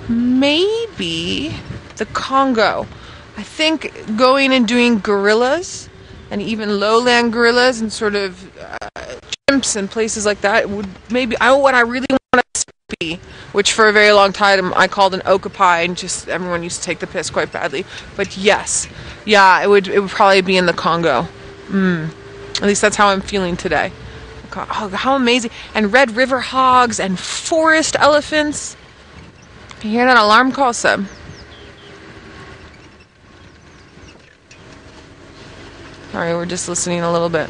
maybe the Congo. I think going and doing gorillas, and even lowland gorillas, and sort of chimps and places like that would maybe. What I really want to be, which for a very long time I called an okapi, and just everyone used to take the piss quite badly. But yes, yeah, it would probably be in the Congo. At least that's how I'm feeling today. Oh, how amazing! And red river hogs and forest elephants. You hear that alarm call, Seb? Alright, we're just listening a little bit.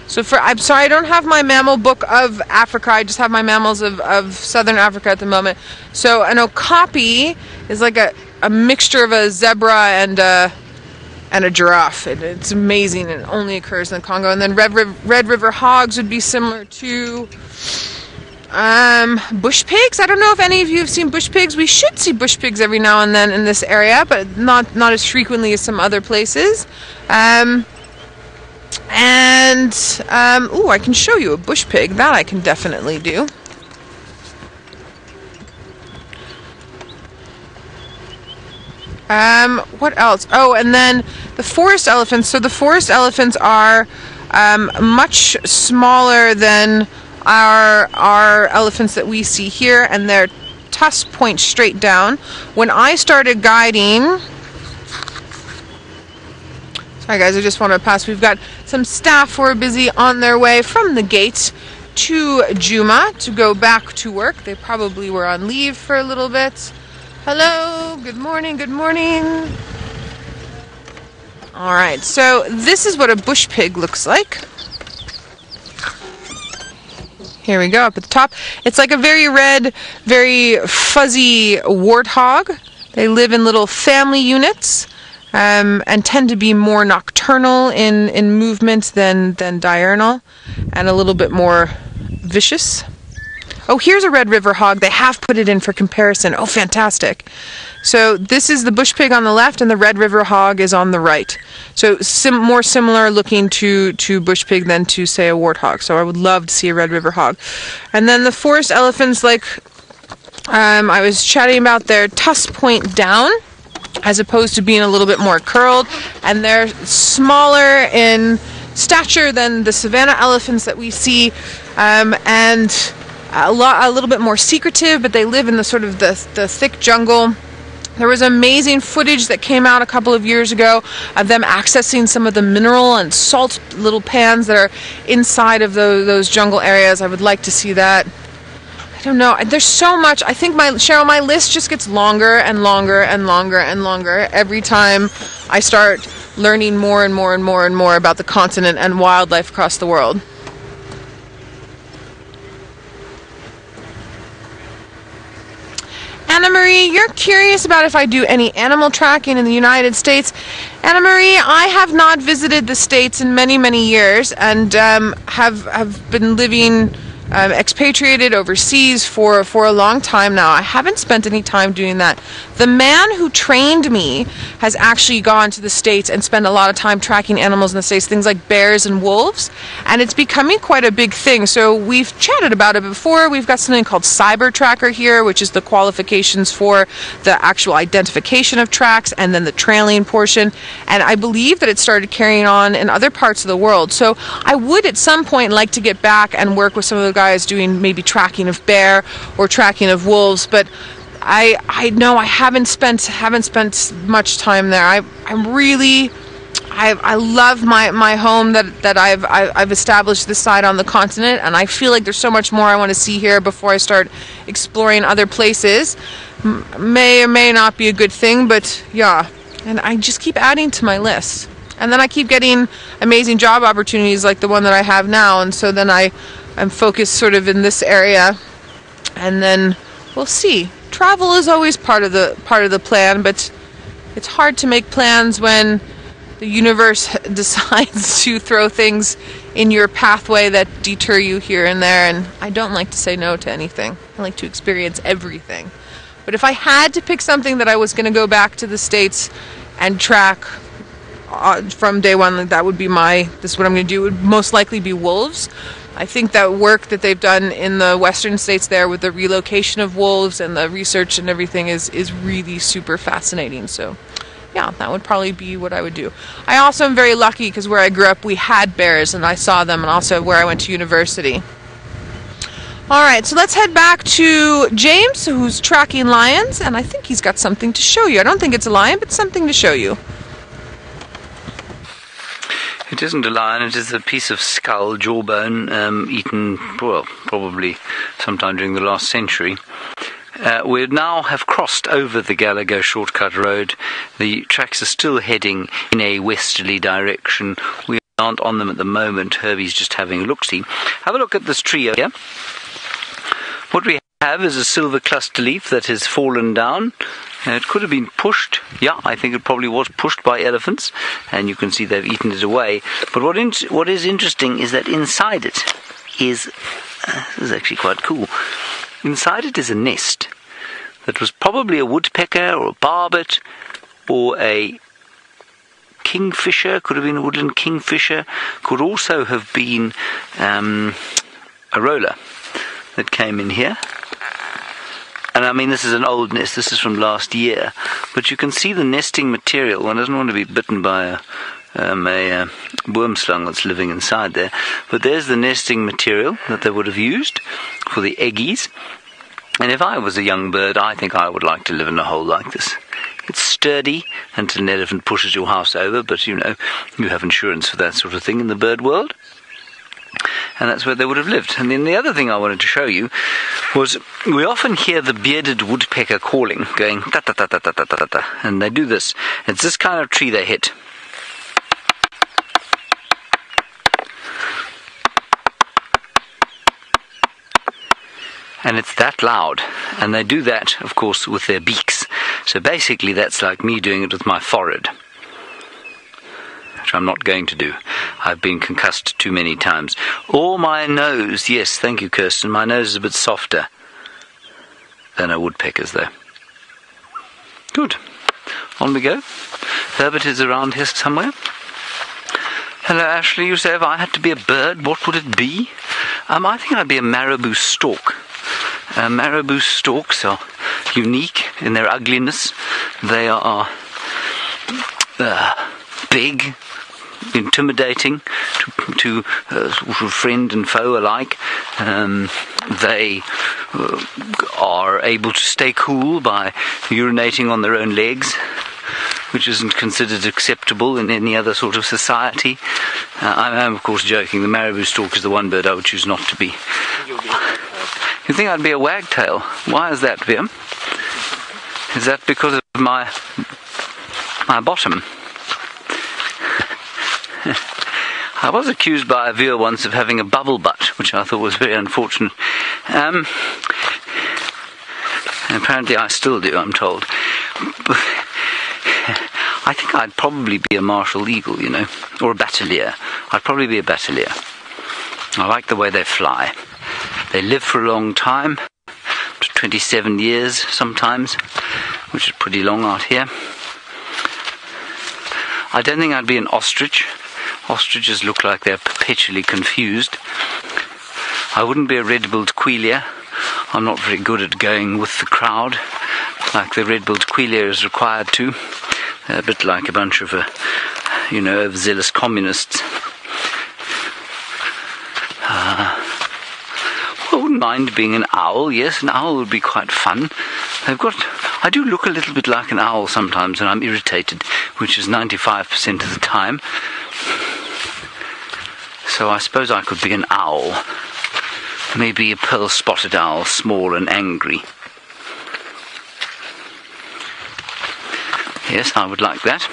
So I'm sorry, I don't have my mammal book of Africa. I just have my mammals of southern Africa at the moment. So an okapi is like a mixture of a zebra and a giraffe. It's amazing, and it only occurs in the Congo. And then red river hogs would be similar to bush pigs. I don't know if any of you have seen bush pigs. We should see bush pigs every now and then in this area, but not as frequently as some other places. Ooh, I can show you a bush pig. That I can definitely do. What else? Oh, and then the forest elephants. So the forest elephants are much smaller than our elephants that we see here, and their tusks point straight down. When I started guiding, sorry guys, I just want to pass. We've got some staff who are busy on their way from the gate to Djuma to go back to work. They probably were on leave for a little bit. Hello, good morning, good morning. Alright, so this is what a bush pig looks like. Here we go, up at the top. It's like a very red, very fuzzy warthog. They live in little family units, and tend to be more nocturnal in movement than diurnal, and a little bit more vicious. Oh, here's a red river hog. They have put it in for comparison. Oh, fantastic. So this is the bush pig on the left, and the red river hog is on the right. So more similar looking to bush pig than to, say, a warthog. So I would love to see a red river hog. And then the forest elephants, like I was chatting about, their tusks point down, as opposed to being a little bit more curled, and they're smaller in stature than the savanna elephants that we see, and a little bit more secretive, but they live in the sort of the thick jungle. There was amazing footage that came out a couple of years ago of them accessing some of the mineral and salt little pans that are inside of those jungle areas. I would like to see that. I don't know. There's so much. I think Cheryl, my list just gets longer and longer and longer and longer every time I start learning more and more and more and more about the continent and wildlife across the world. Anna Marie, you're curious about if I do any animal tracking in the United States. Anna Marie, I have not visited the States in many, many years, and have been living expatriated overseas for a long time now. I haven't spent any time doing that. The man who trained me has actually gone to the States and spent a lot of time tracking animals in the States, things like bears and wolves, and it's becoming quite a big thing. So we've chatted about it before. We've got something called Cyber Tracker here, which is the qualifications for the actual identification of tracks and then the trailing portion, and I believe that it started carrying on in other parts of the world. So I would at some point like to get back and work with some of the guys doing maybe tracking of bear or tracking of wolves, but I know I haven't spent much time there. I love my home that I've established this side on the continent, and I feel like there's so much more I want to see here before I start exploring other places. May or may not be a good thing, but yeah, and I just keep adding to my list, and then I keep getting amazing job opportunities like the one that I have now, and so then I'm focused sort of in this area, and then we'll see. Travel is always part of the plan, but it's hard to make plans when the universe decides to throw things in your pathway that deter you here and there, and I don't like to say no to anything. I like to experience everything. But if I had to pick something that I was going to go back to the States and track from day one, that would be this is what I'm going to do. It would most likely be wolves. I think that work that they've done in the western states there with the relocation of wolves and the research and everything is really super fascinating. So yeah, that would probably be what I would do. I also am very lucky because where I grew up we had bears and I saw them, and also where I went to university. Alright, so let's head back to James, who's tracking lions, and I think he's got something to show you. I don't think it's a lion, but something to show you. It isn't a lion, it is a piece of skull, jawbone, eaten, well, probably sometime during the last century. We now have crossed over the Gallagher shortcut road. The tracks are still heading in a westerly direction. We aren't on them at the moment. Herbie's just having a look-see. Have a look at this tree here. What we have is a silver cluster leaf that has fallen down. It could have been pushed. Yeah, I think it probably was pushed by elephants, and you can see they've eaten it away. But what is interesting is that inside it is, this is actually quite cool, inside it is a nest that was probably a woodpecker or a barbet or a kingfisher, could have been a woodland kingfisher, could also have been a roller that came in here. And I mean, this is an old nest, this is from last year, but you can see the nesting material. One doesn't want to be bitten by a worm slung that's living inside there, but there's the nesting material that they would have used for the eggies. And if I was a young bird, I think I would like to live in a hole like this. It's sturdy until an elephant pushes your house over, but you know, you have insurance for that sort of thing in the bird world. And that's where they would have lived. And then the other thing I wanted to show you was we often hear the bearded woodpecker calling, going ta ta ta ta ta ta ta ta, and they do this. It's this kind of tree they hit. And it's that loud, and they do that, of course, with their beaks. So basically that's like me doing it with my forehead, which I'm not going to do. I've been concussed too many times. Or my nose, yes, thank you, Kirsten. My nose is a bit softer than a woodpecker's, though. Good. On we go. Herbert is around here somewhere. Hello, Ashley. You say if I had to be a bird, what would it be? I think I'd be a marabou stork. Marabou storks are unique in their ugliness. They are big, intimidating to sort of friend and foe alike. They are able to stay cool by urinating on their own legs, which isn't considered acceptable in any other sort of society. I am, of course, joking. The marabou stork is the one bird I would choose not to be. You think I'd be a wagtail? Why is that, Vir? Is that because of my bottom? I was accused by a viewer once of having a bubble butt, which I thought was very unfortunate. Apparently I still do, I'm told. I think I'd probably be a martial eagle, you know, or a batelier. I'd probably be a batelier. I like the way they fly. They live for a long time, 27 years sometimes, which is pretty long out here. I don't think I'd be an ostrich. Ostriches look like they're perpetually confused. I wouldn't be a red-billed quailier. I'm not very good at going with the crowd, like the red-billed quailier is required to. They're a bit like a bunch of, overzealous communists. I wouldn't mind being an owl. Yes, an owl would be quite fun. I do look a little bit like an owl sometimes when I'm irritated, which is 95% of the time. So I suppose I could be an owl. Maybe a pearl-spotted owl, small and angry. Yes, I would like that.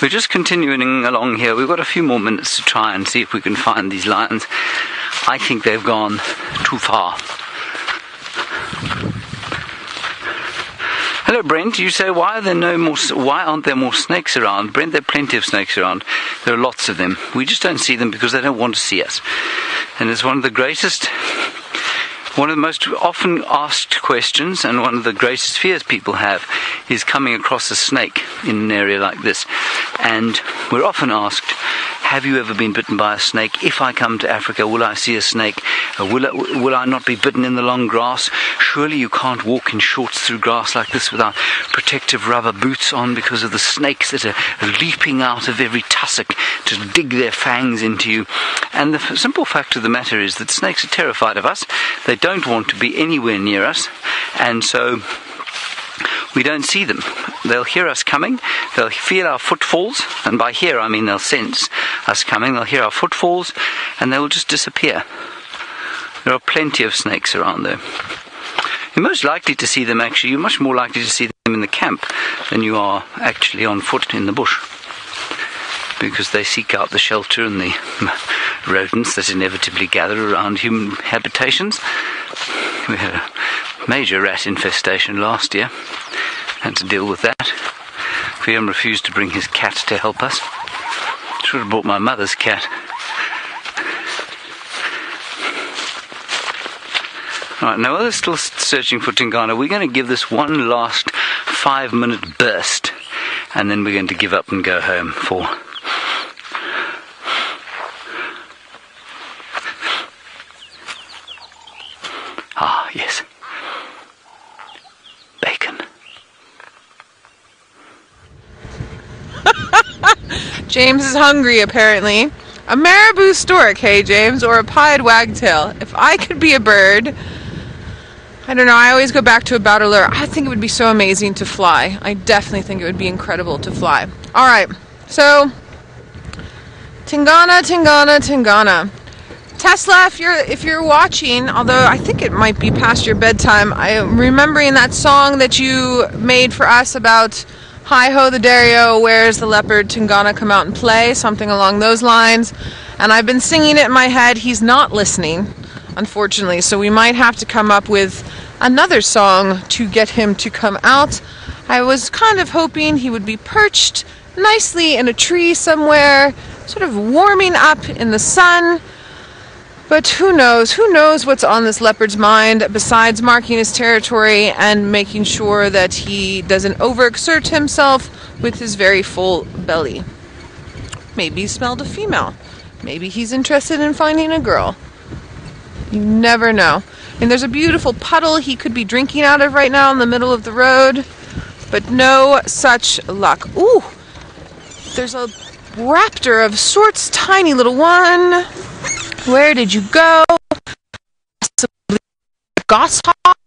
We're just continuing along here. We've got a few more minutes to try and see if we can find these lions. I think they've gone too far. Hello, Brent. You say, why aren't there more snakes around? Brent, there are plenty of snakes around. There are lots of them. We just don't see them because they don't want to see us. And it's one of the most often asked questions, and one of the greatest fears people have is coming across a snake in an area like this. And we're often asked, have you ever been bitten by a snake? If I come to Africa, will I see a snake? Will I not be bitten in the long grass? Surely you can't walk in shorts through grass like this without protective rubber boots on because of the snakes that are leaping out of every tussock to dig their fangs into you. And the simple fact of the matter is that snakes are terrified of us. They don't want to be anywhere near us, and so we don't see them. They'll hear us coming, they'll feel our footfalls, and by hear I mean they'll sense us coming, they'll hear our footfalls, and they will just disappear. There are plenty of snakes around though. You're most likely to see them actually, you're much more likely to see them in the camp than you are actually on foot in the bush, because they seek out the shelter and the rodents that inevitably gather around human habitations. We had a major rat infestation last year. Had to deal with that. Fiam refused to bring his cat to help us. Should have brought my mother's cat. Alright, now while they're still searching for Tingana, we're going to give this one last 5-minute burst, and then we're going to give up and go home for... Ah, yes. Bacon. James is hungry, apparently. A marabou stork, hey, James, or a pied wagtail. If I could be a bird... I don't know, I always go back to a bateleur. I think it would be so amazing to fly. I definitely think it would be incredible to fly. Alright, so... Tingana, Tingana, Tingana. Tesla, if you're watching, although I think it might be past your bedtime, I'm remembering that song that you made for us about Hi-ho the Dario, where's the leopard, Tingana, come out and play, something along those lines. And I've been singing it in my head. He's not listening, unfortunately, so we might have to come up with another song to get him to come out. I was kind of hoping he would be perched nicely in a tree somewhere, sort of warming up in the sun. But who knows what's on this leopard's mind besides marking his territory and making sure that he doesn't overexert himself with his very full belly. Maybe he smelled a female. Maybe he's interested in finding a girl. You never know. And there's a beautiful puddle he could be drinking out of right now in the middle of the road, but no such luck. Ooh! There's a raptor of sorts, tiny little one. Where did you go? Possibly a goshawk.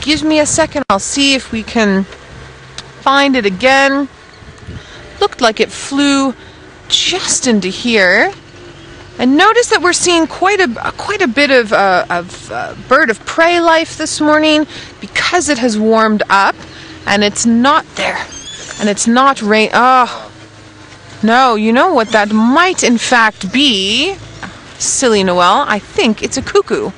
Give me a second, I'll see if we can find it again. Looked like it flew just into here. And notice that we're seeing quite a bit of bird of prey life this morning because it has warmed up and it's not there. And it's not rain. Oh, no, you know what that might in fact be? Silly Noel, I think it's a cuckoo.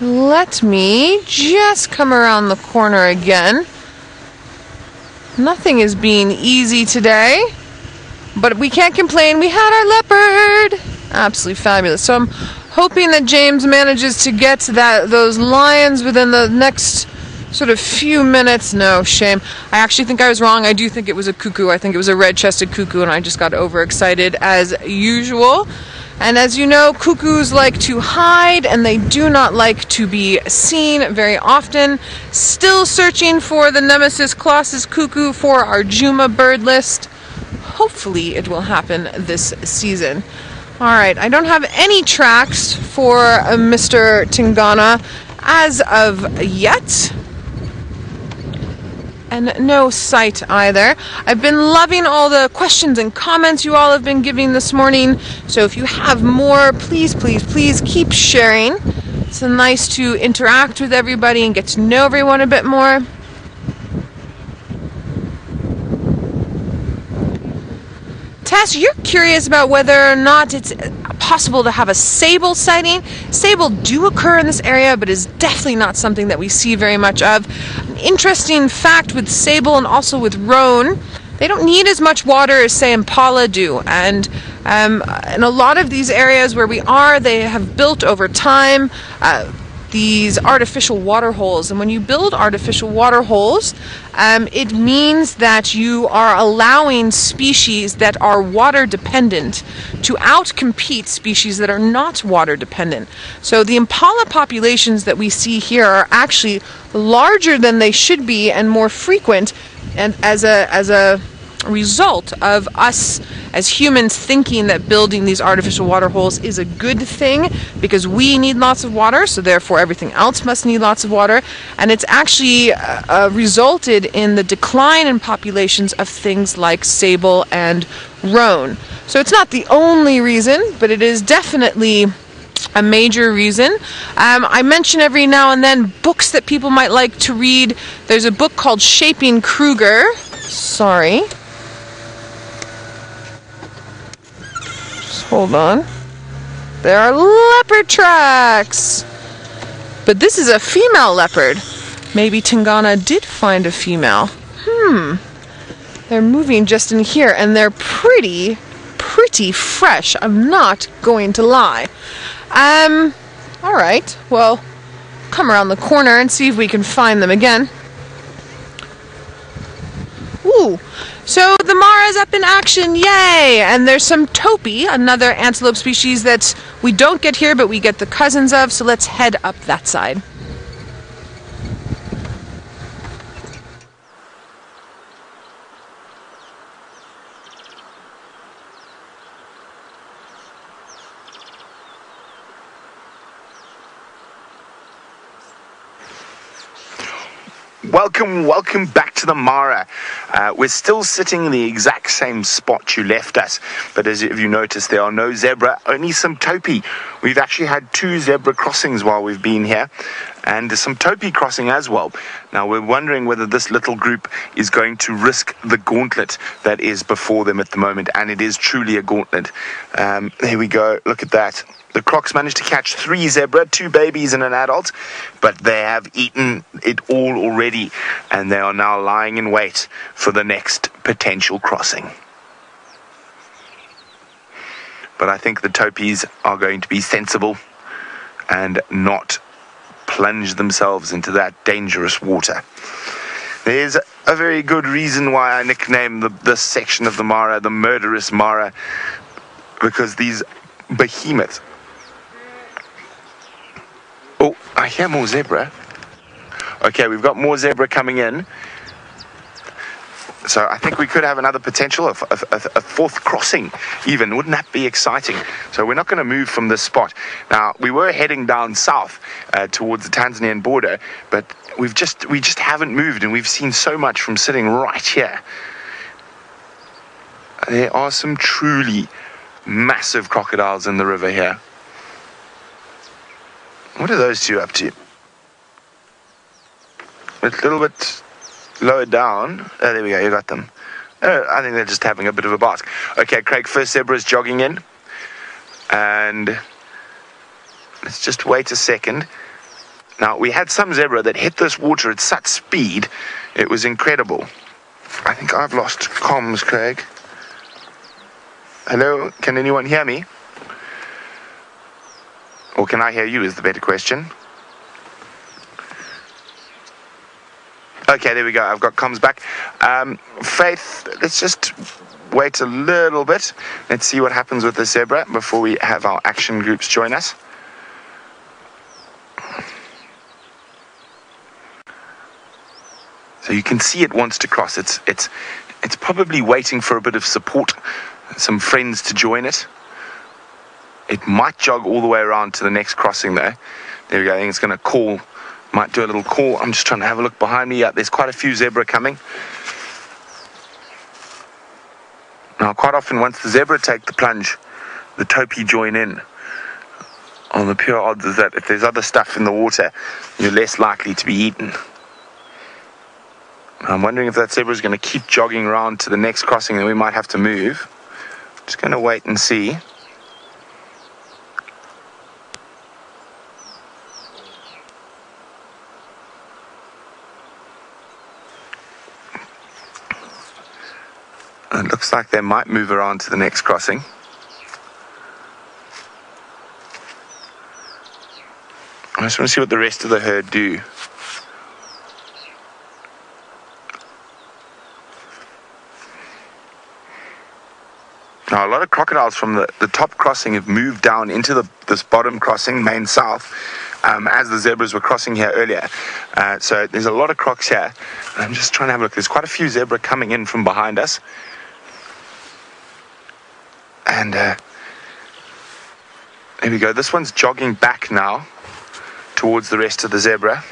Let me just come around the corner again. Nothing is being easy today, but we can't complain. We had our leopard. Absolutely fabulous. So I'm hoping that James manages to get those lions within the next sort of few minutes. No, shame. I actually think I was wrong. I do think it was a cuckoo. I think it was a red-chested cuckoo, and I just got overexcited as usual. And as you know, cuckoos like to hide and they do not like to be seen very often. Still searching for the Nemesis Claus's cuckoo for our Djuma bird list. Hopefully it will happen this season. Alright, I don't have any tracks for Mr. Tingana as of yet. And no sight either. I've been loving all the questions and comments you all have been giving this morning. So if you have more, please, please, please keep sharing. It's nice to interact with everybody and get to know everyone a bit more. Tess, you're curious about whether or not it's possible to have a sable sighting. Sable do occur in this area, but is definitely not something that we see very much of. An interesting fact with sable and also with roan, they don't need as much water as, say, impala do. And in a lot of these areas where we are, they have built over time these artificial water holes. And when you build artificial water holes, it means that you are allowing species that are water dependent to outcompete species that are not water dependent. So the impala populations that we see here are actually larger than they should be and more frequent, and as a result of us as humans thinking that building these artificial water holes is a good thing because we need lots of water, so therefore everything else must need lots of water, and it's actually resulted in the decline in populations of things like sable and roan. So it's not the only reason, but it is definitely a major reason. I mention every now and then books that people might like to read. There's a book called Shaping Kruger. Sorry. Hold on. There are leopard tracks! But this is a female leopard. Maybe Tingana did find a female. They're moving just in here, and they're pretty fresh. I'm not going to lie. Alright, well, come around the corner and see if we can find them again. Ooh! So the Mara's up in action, yay! And there's some topi, another antelope species that we don't get here, but we get the cousins of, so let's head up that side. Welcome back to the Mara. We're still sitting in the exact same spot you left us, but as you noticed, there are no zebra, only some topi. We've actually had 2 zebra crossings while we've been here, and some topi crossing as well. Now we're wondering whether this little group is going to risk the gauntlet that is before them at the moment, and it is truly a gauntlet. There we go, look at that. The crocs managed to catch 3 zebra, 2 babies and an adult, but they have eaten it all already, and they are now lying in wait for the next potential crossing. But I think the topis are going to be sensible and not plunge themselves into that dangerous water. There's a very good reason why I nicknamed this section of the Mara the Murderous Mara, because these behemoths... Oh, I hear more zebra. Okay, we've got more zebra coming in. So I think we could have another potential, a fourth crossing even. Wouldn't that be exciting? So we're not going to move from this spot. Now, we were heading down south towards the Tanzanian border, but we just haven't moved, and we've seen so much from sitting right here. There are some truly massive crocodiles in the river here. What are those two up to? A little bit lower down. Oh, there we go, you got them. I think they're just having a bit of a bask. Okay, Craig, first zebra is jogging in. And let's just wait a second. Now, we had some zebra that hit this water at such speed, it was incredible. I think I've lost comms, Craig. Hello, can anyone hear me? Or can I hear you is the better question. Okay, there we go. I've got comms back. Faith, let's just wait a little bit. Let's see what happens with the zebra before we have our action groups join us. So you can see it wants to cross. It's probably waiting for a bit of support, some friends to join it. It might jog all the way around to the next crossing though. There we go. I think it's going to call. Might do a little call. I'm just trying to have a look behind me. Yeah, there's quite a few zebra coming. Now, quite often, once the zebra take the plunge, the topi join in. On the pure odds is that if there's other stuff in the water, you're less likely to be eaten. I'm wondering if that zebra is going to keep jogging around to the next crossing, and we might have to move. Just going to wait and see. It looks like they might move around to the next crossing. I just want to see what the rest of the herd do. Now, a lot of crocodiles from the top crossing have moved down into this bottom crossing, main south, as the zebras were crossing here earlier. So there's a lot of crocs here. I'm just trying to have a look. There's quite a few zebra coming in from behind us. And there we go. This one's jogging back now towards the rest of the zebra.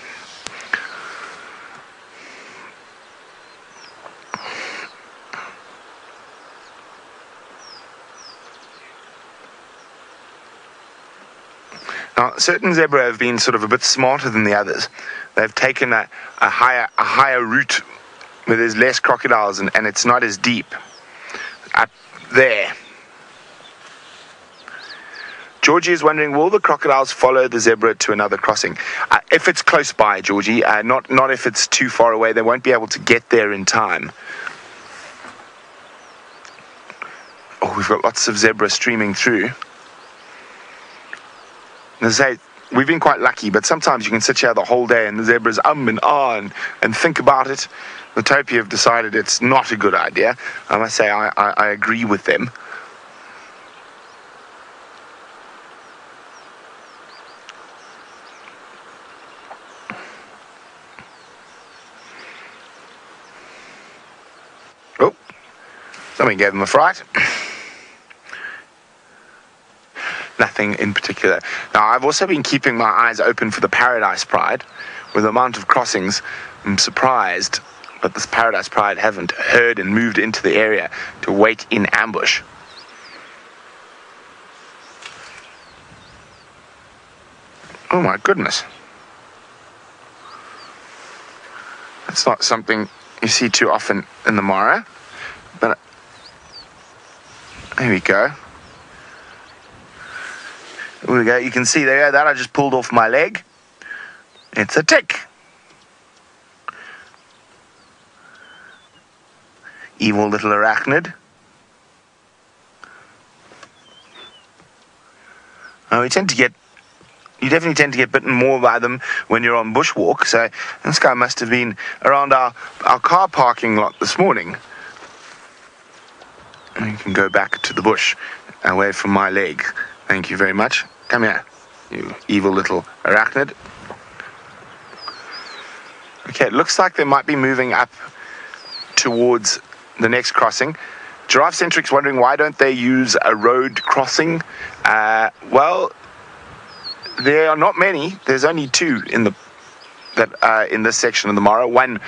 Now, certain zebra have been sort of a bit smarter than the others. They've taken a higher route where there's less crocodiles and it's not as deep. Up there. Georgie is wondering, will the crocodiles follow the zebra to another crossing? If it's close by, Georgie, not if it's too far away. They won't be able to get there in time. Oh, we've got lots of zebra streaming through. As I say, we've been quite lucky, but sometimes you can sit here the whole day and the zebras and ah and think about it. The topi have decided it's not a good idea. I must say I agree with them. Oh, something gave them a fright. Nothing in particular. Now, I've also been keeping my eyes open for the Paradise Pride. With the amount of crossings, I'm surprised that this Paradise Pride haven't heard and moved into the area to wait in ambush. Oh my goodness. That's not something you see too often in the Mara. But there we go. There we go. You can see there that I just pulled off my leg. It's a tick. Evil little arachnid. Oh, you definitely tend to get bitten more by them when you're on bushwalk. So this guy must have been around our car parking lot this morning. And you can go back to the bush, away from my leg. Thank you very much. Come here, you evil little arachnid. Okay, it looks like they might be moving up towards the next crossing. Giraffe Centric's wondering why don't they use a road crossing? Well, there are not many. There's only two in this section of the Mara. One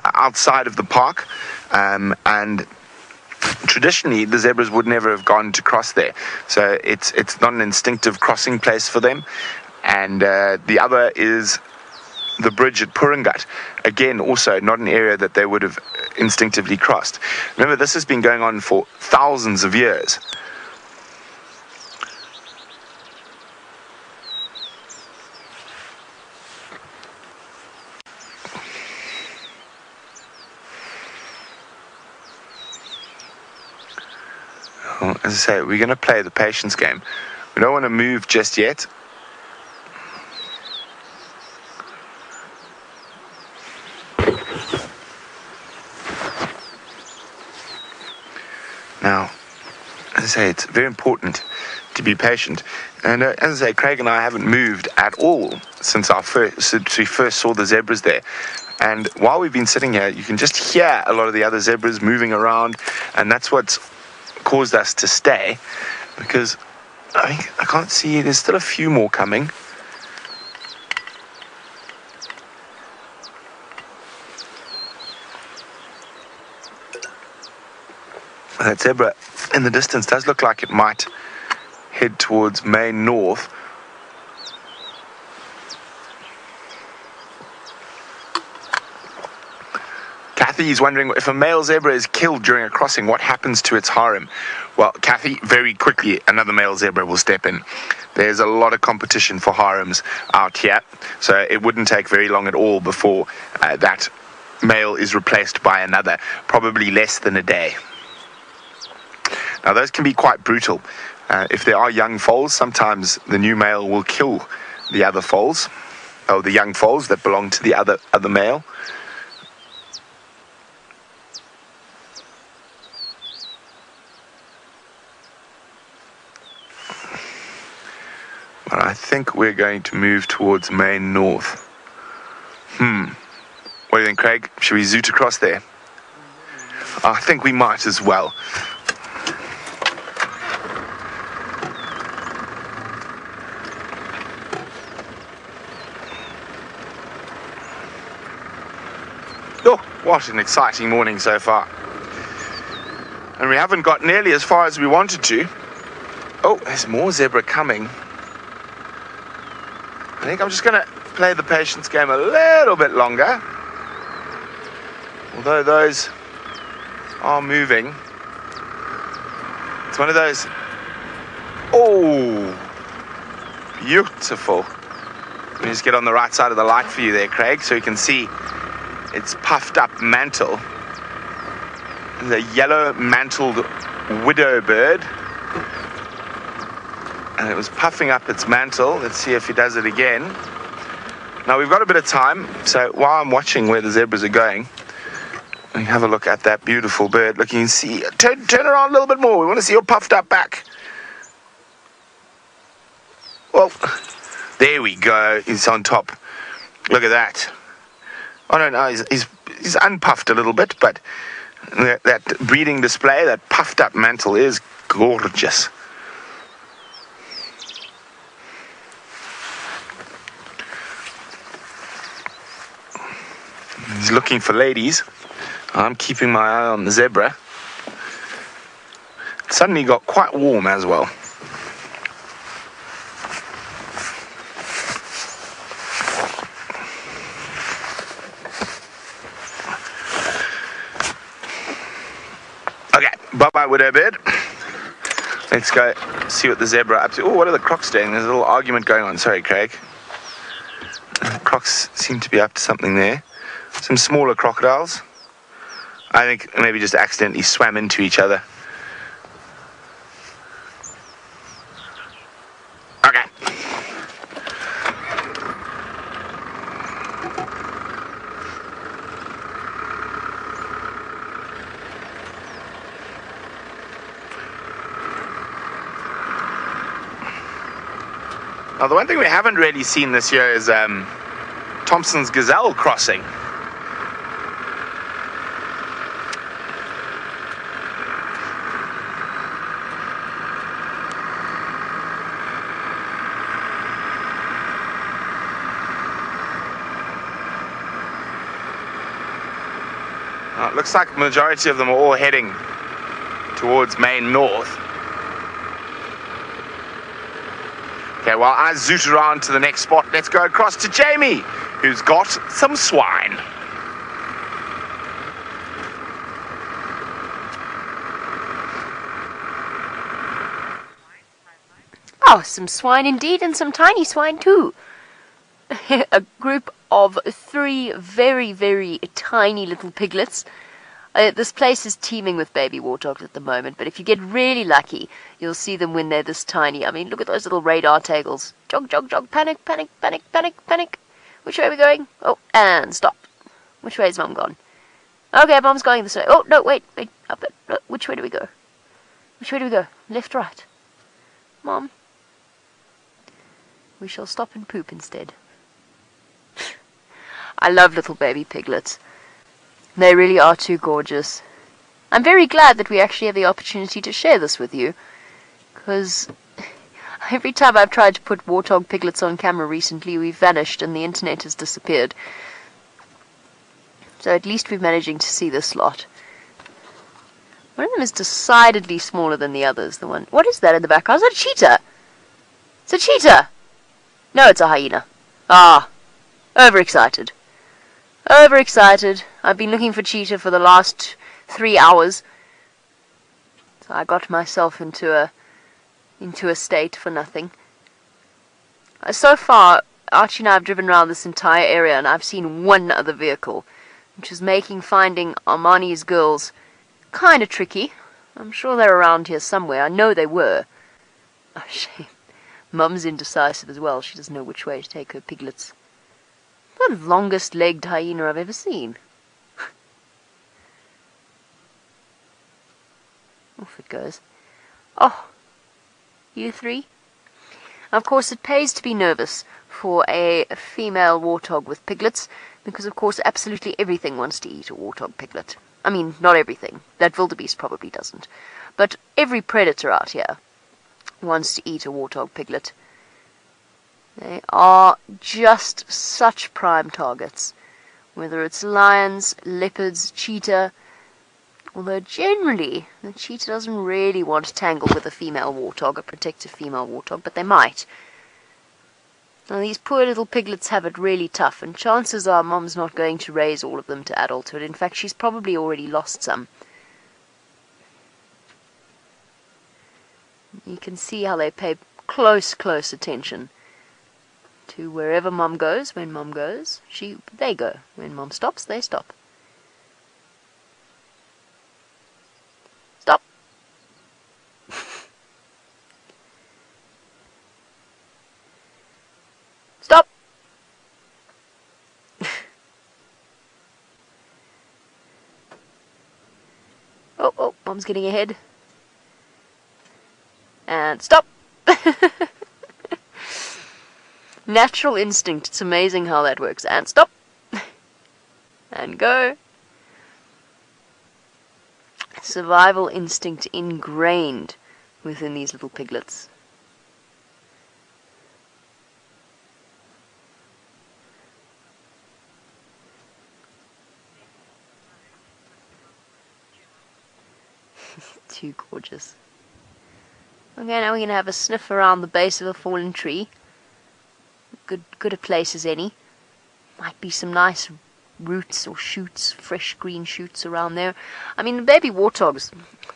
outside of the park, and traditionally the zebras would never have gone to cross there. So it's not an instinctive crossing place for them. And the other is the bridge at Puringat. Again, also not an area that they would have instinctively crossed. Remember, this has been going on for thousands of years. Well, as I say, we're going to play the patience game. We don't want to move just yet. Now, as I say, it's very important to be patient. And as I say, Craig and I haven't moved at all since we first saw the zebras there. And while we've been sitting here, you can just hear a lot of the other zebras moving around, and that's what's caused us to stay, because I can't see, there's still a few more coming. That zebra in the distance does look like it might head towards Main North. Kathy is wondering, if a male zebra is killed during a crossing, what happens to its harem? Well, Kathy, very quickly another male zebra will step in. There's a lot of competition for harems out here, so it wouldn't take very long at all before that male is replaced by another, probably less than a day. Now, those can be quite brutal. If there are young foals, sometimes the new male will kill the other foals, or the young foals that belong to the other male. But I think we're going to move towards Main North. What do you think, Craig? Should we zoot across there? I think we might as well. Oh, what an exciting morning so far. And we haven't got nearly as far as we wanted to. Oh, there's more zebra coming. I think I'm just going to play the patience game a little bit longer. Although those are moving. It's one of those... Oh, beautiful. Let me just get on the right side of the light for you there, Craig, so you can see its puffed up mantle. The yellow mantled widow bird. And it was puffing up its mantle. Let's see if he does it again. Now, we've got a bit of time, so while I'm watching where the zebras are going, we have a look at that beautiful bird. Look, you can see, turn around a little bit more. We want to see your puffed up back. Well, there we go. He's on top. Look at that. Oh, no, he's unpuffed a little bit, but that breeding display, that puffed up mantle is gorgeous. He's looking for ladies. I'm keeping my eye on the zebra. It suddenly got quite warm as well. Okay, bye-bye widow bird. Let's go see what the zebra are up to. Oh, what are the crocs doing? There's a little argument going on. Sorry, Craig. The crocs seem to be up to something there. Some smaller crocodiles. I think maybe just accidentally swam into each other. Okay. Now, the one thing we haven't really seen this year is Thompson's gazelle crossing. It looks like the majority of them are all heading towards Main North. Okay, well, I zoot around to the next spot. Let's go across to Jamie, who's got some swine. Oh, some swine indeed, and some tiny swine too. A group of 3 very, very tiny little piglets. This place is teeming with baby warthogs at the moment, but if you get really lucky, you'll see them when they're this tiny. I mean, look at those little radar tails. Jog, jog, jog, panic, panic, panic, panic, panic. Which way are we going? Oh, and stop. Which way is Mum gone? Okay, Mum's going this way. Oh, no, wait, up it. No, which way do we go? Which way do we go? Left, right. Mom. We shall stop and poop instead. I love little baby piglets. They really are too gorgeous. I'm very glad that we actually have the opportunity to share this with you, because every time I've tried to put warthog piglets on camera recently, we've vanished and the internet has disappeared. So at least we're managing to see this lot. One of them is decidedly smaller than the others. The one. What is that in the background? Is that a cheetah? It's a cheetah! No, it's a hyena. Ah, overexcited. Overexcited. I've been looking for cheetah for the last 3 hours. So I got myself into a state for nothing. So far, Archie and I have driven around this entire area and I've seen one other vehicle, which is making finding Armani's girls kind of tricky. I'm sure they're around here somewhere. I know they were. Oh, shame. Mum's indecisive as well. She doesn't know which way to take her piglets. The longest legged hyena I've ever seen. Off it goes. Oh, you 3? Of course, it pays to be nervous for a female warthog with piglets, because of course absolutely everything wants to eat a warthog piglet. I mean, not everything. That wildebeest probably doesn't. But every predator out here wants to eat a warthog piglet. They are just such prime targets, whether it's lions, leopards, cheetah, although generally the cheetah doesn't really want to tangle with a female warthog, a protective female warthog, but they might. Now these poor little piglets have it really tough, and chances are Mom's not going to raise all of them to adulthood. In fact, she's probably already lost some. You can see how they pay close attention to wherever Mum goes. When Mum goes, they go. When Mum stops, they stop. Stop. Stop. Oh, Mum's getting ahead. And stop. Natural instinct. It's amazing how that works. And stop. And go. Survival instinct ingrained within these little piglets. Too gorgeous. Okay, now we're going to have a sniff around the base of a fallen tree. Good a place as any. Might be some nice roots or shoots, fresh green shoots around there. I mean, the warthogs,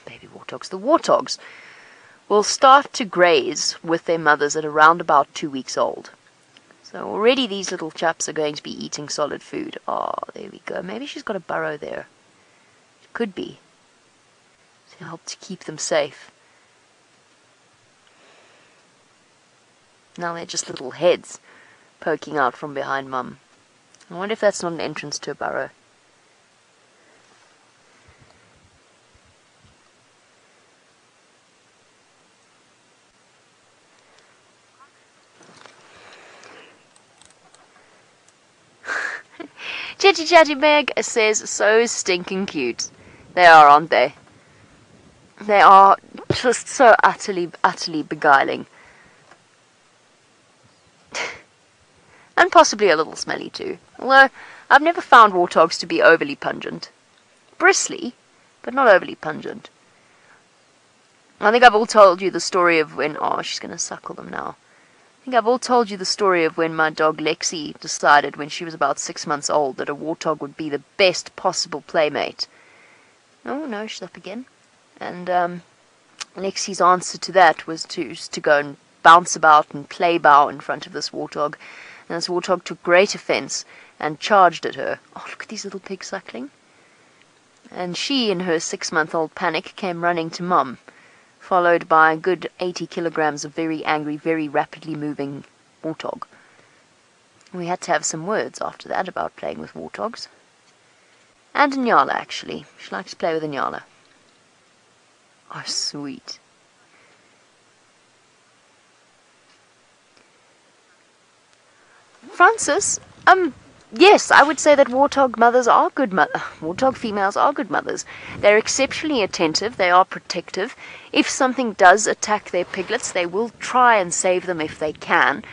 the warthogs will start to graze with their mothers at around about 2 weeks old. So already these little chaps are going to be eating solid food. Oh, there we go. Maybe she's got a burrow there. It could be. To help to keep them safe. Now they're just little heads poking out from behind Mum. I wonder if that's not an entrance to a burrow. Chitty Chatty Meg says, so stinking cute. They are, aren't they? They are just so utterly beguiling. And possibly a little smelly too. Although, I've never found warthogs to be overly pungent. bristly, but not overly pungent. I think I've all told you the story of when... Oh, she's going to suckle them now. I think I've all told you the story of when my dog Lexi decided when she was about 6 months old that a warthog would be the best possible playmate. Oh, no, she's up again. And Lexi's answer to that was to go and bounce about and play bow in front of this warthog. And this warthog took great offence and charged at her. Oh, look at these little pigs suckling. And she, in her 6-month-old panic, came running to Mum, followed by a good 80 kilograms of very angry, very rapidly moving warthog. We had to have some words after that about playing with warthogs. And a Nyala, actually. She likes to play with a Nyala. Oh, sweet. Francis, yes, I would say that warthog mothers are good warthog females are good mothers. They're exceptionally attentive, they are protective. If something does attack their piglets, they will try and save them if they can.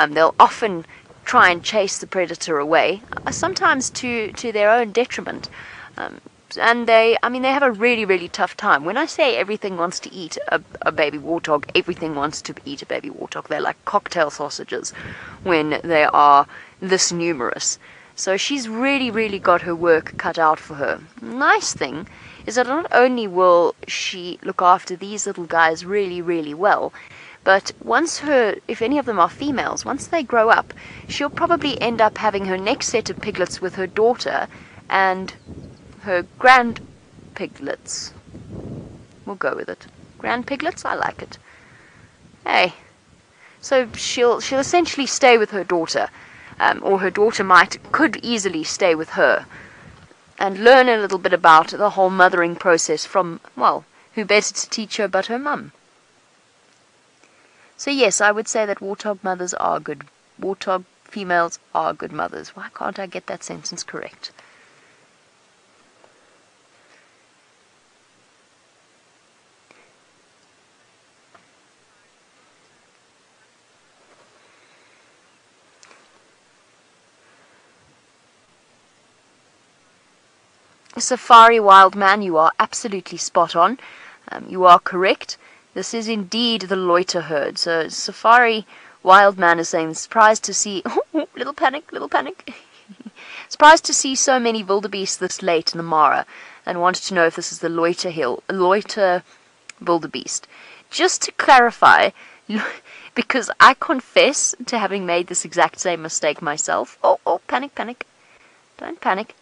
They'll often try and chase the predator away, sometimes to their own detriment. And they have a really, really tough time. When I say everything wants to eat a baby warthog, everything wants to eat a baby warthog. They're like cocktail sausages when they are this numerous. So she's really, really got her work cut out for her. Nice thing is that not only will she look after these little guys really, really well, but if any of them are females, once they grow up, she'll probably end up having her next set of piglets with her daughter and her grand piglets. We'll go with it. Grand piglets? I like it. Hey. So she'll essentially stay with her daughter. Or her daughter could easily stay with her. And learn a little bit about the whole mothering process from, well, who better to teach her but her mum. So yes, I would say that warthog mothers are good. Warthog females are good mothers. Why can't I get that sentence correct? Safari wild man, you are absolutely spot on. You are correct. This is indeed the loiter herd. So safari wild man is saying, surprised to see... little panic, little panic. Surprised to see so many wildebeest this late in the Mara, and wanted to know if this is the loiter wildebeest. Just to clarify, because I confess to having made this exact same mistake myself. Oh, panic, panic. Don't panic.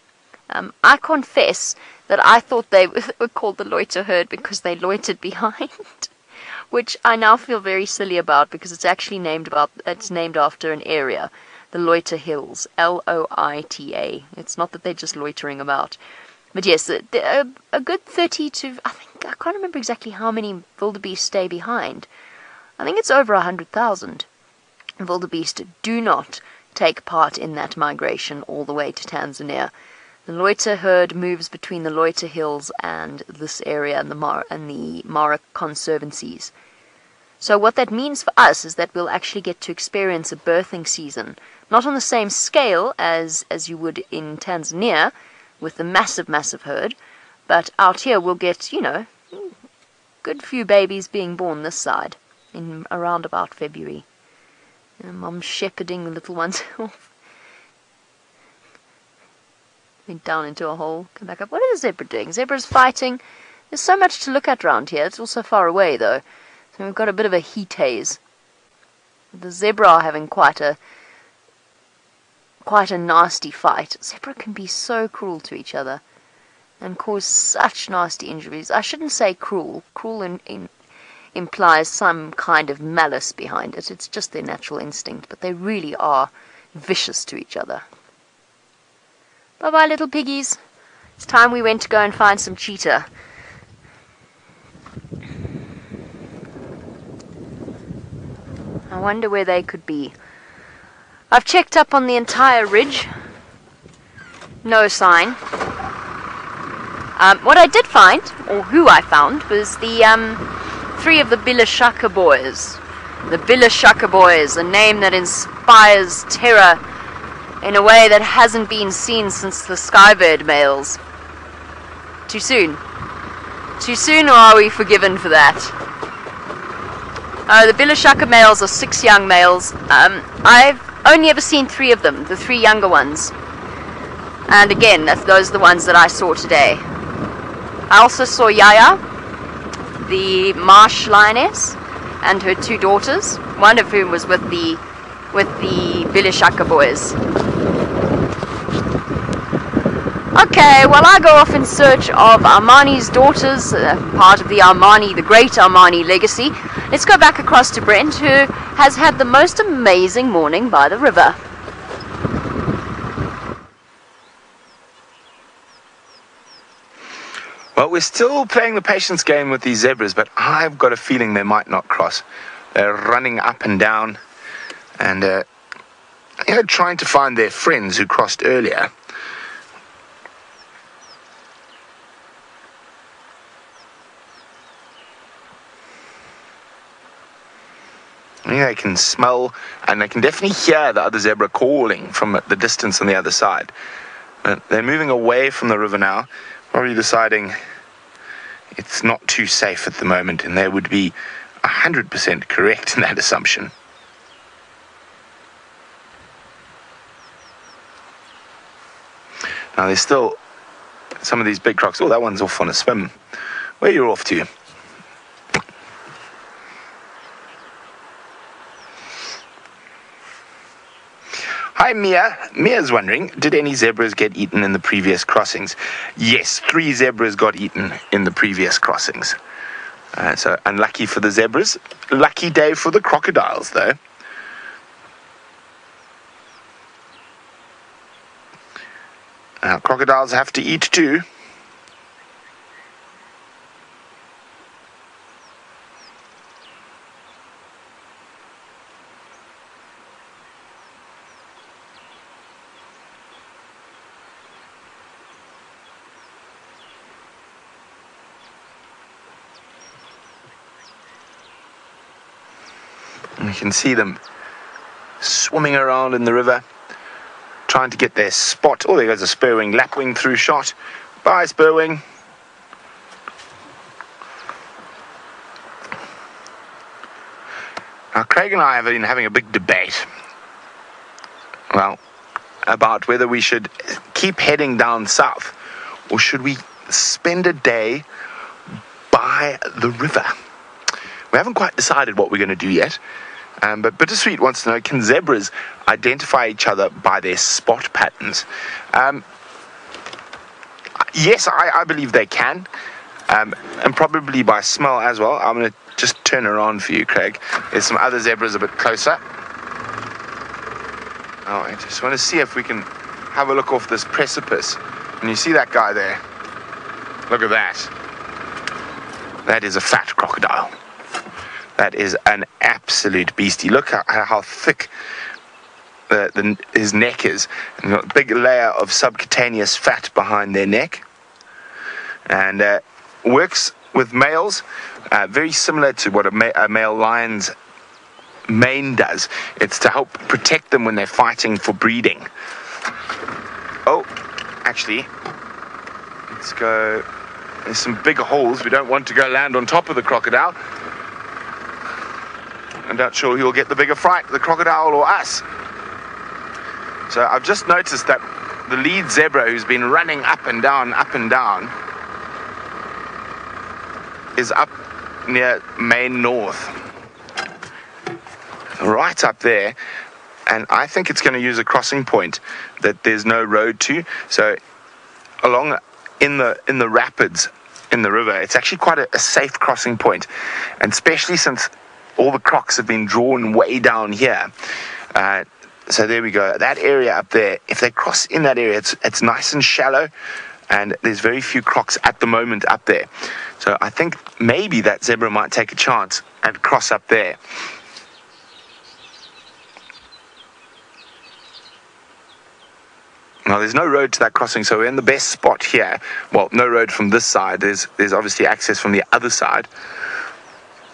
I confess that I thought they were called the loiter herd because they loitered behind, which I now feel very silly about because it's actually named after an area, the Loiter Hills, Loita. It's not that they're just loitering about. But yes, a good 30 to, I can't remember exactly how many wildebeest stay behind. I think it's over 100,000. Wildebeest do not take part in that migration all the way to Tanzania. The loiter herd moves between the Loiter Hills and this area and the Mara Conservancies. So what that means for us is that we'll actually get to experience a birthing season, not on the same scale as you would in Tanzania with the massive, massive herd, but out here we'll get, good few babies being born this side in around about February. Mom's shepherding the little ones off. Went down into a hole, come back up. What is the zebra doing? Zebra's fighting. There's so much to look at around here. It's also far away, though. So we've got a bit of a heat haze. The zebra are having quite a nasty fight. Zebra can be so cruel to each other and cause such nasty injuries. I shouldn't say cruel. Cruel implies some kind of malice behind it. It's just their natural instinct, but they really are vicious to each other. Bye-bye, little piggies. It's time we went to go and find some cheetah. I wonder where they could be. I've checked up on the entire ridge. No sign. What I did find, or who I found, was the 3 of the Bilashaka boys. The Bilashaka boys, a name that inspires terror in a way that hasn't been seen since the skybird males. Too soon? Too soon, or are we forgiven for that? The Vilashaka males are 6 young males. I've only ever seen 3 of them, the 3 younger ones. And again, those are the ones that I saw today. I also saw Yaya, the marsh lioness, and her 2 daughters, one of whom was with the Vilashaka boys. Okay, well, I go off in search of Armani's daughters, part of the great Armani legacy. Let's go back across to Brent, who has had the most amazing morning by the river. Well, we're still playing the patience game with these zebras, but I've got a feeling they might not cross. They're running up and down and trying to find their friends who crossed earlier. They can smell and they can definitely hear the other zebra calling from the distance on the other side. But they're moving away from the river now, probably deciding it's not too safe at the moment, and they would be 100% correct in that assumption. Now there's still some of these big crocs. Oh, that one's off on a swim. Where are you off to? Hi, Mia. Mia's wondering, did any zebras get eaten in the previous crossings? Yes, 3 zebras got eaten in the previous crossings. So unlucky for the zebras. Lucky day for the crocodiles, though. Crocodiles have to eat too. You can see them swimming around in the river, trying to get their spot. Oh, there goes a spurwing lapwing through shot. Bye, spurwing. Now, Craig and I have been having a big debate, well, about whether we should keep heading down south or should we spend a day by the river. We haven't quite decided what we're going to do yet. But Bittersweet wants to know, can zebras identify each other by their spot patterns? Yes, I believe they can, and probably by smell as well. I'm going to just turn around for you, Craig. There's some other zebras a bit closer. Oh, I just want to see if we can have a look off this precipice. And you see that guy there? Look at that. That is a fat crocodile. That is an absolute beastie. Look how thick his neck is. And got a big layer of subcutaneous fat behind their neck. And works with males very similar to what a male lion's mane does. It's to help protect them when they're fighting for breeding. Oh, actually, let's go. There's some big holes. We don't want to go land on top of the crocodile. I'm not sure who will get the bigger fright, the crocodile or us. So I've just noticed that the lead zebra, who's been running up and down, is up near Main North. Right up there. And I think it's going to use a crossing point that there's no road to. So along in the rapids in the river, it's actually quite a safe crossing point. And especially since all the crocs have been drawn way down here. So there we go. That area up there, if they cross in that area, it's nice and shallow, and there's very few crocs at the moment up there. So I think maybe that zebra might take a chance and cross up there. Now, there's no road to that crossing, so we're in the best spot here. Well, no road from this side. There's obviously access from the other side.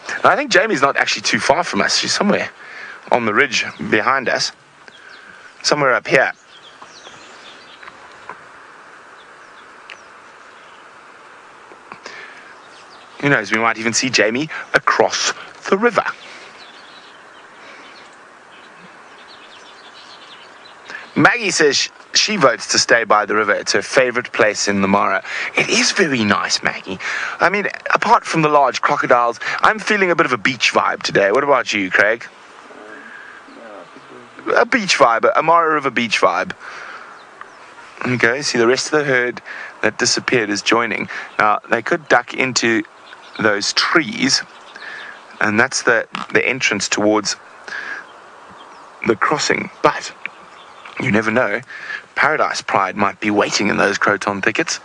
And I think Jamie's not actually too far from us. She's somewhere on the ridge behind us. Somewhere up here. Who knows, we might even see Jamie across the river. Maggie says she votes to stay by the river. It's her favourite place in the Mara. It is very nice, Maggie. I mean, apart from the large crocodiles, I'm feeling a bit of a beach vibe today. What about you, Craig? A beach vibe, a Mara River beach vibe. Okay, see the rest of the herd that disappeared is joining. Now, they could duck into those trees, and that's the entrance towards the crossing, but you never know. Paradise Pride might be waiting in those Croton thickets.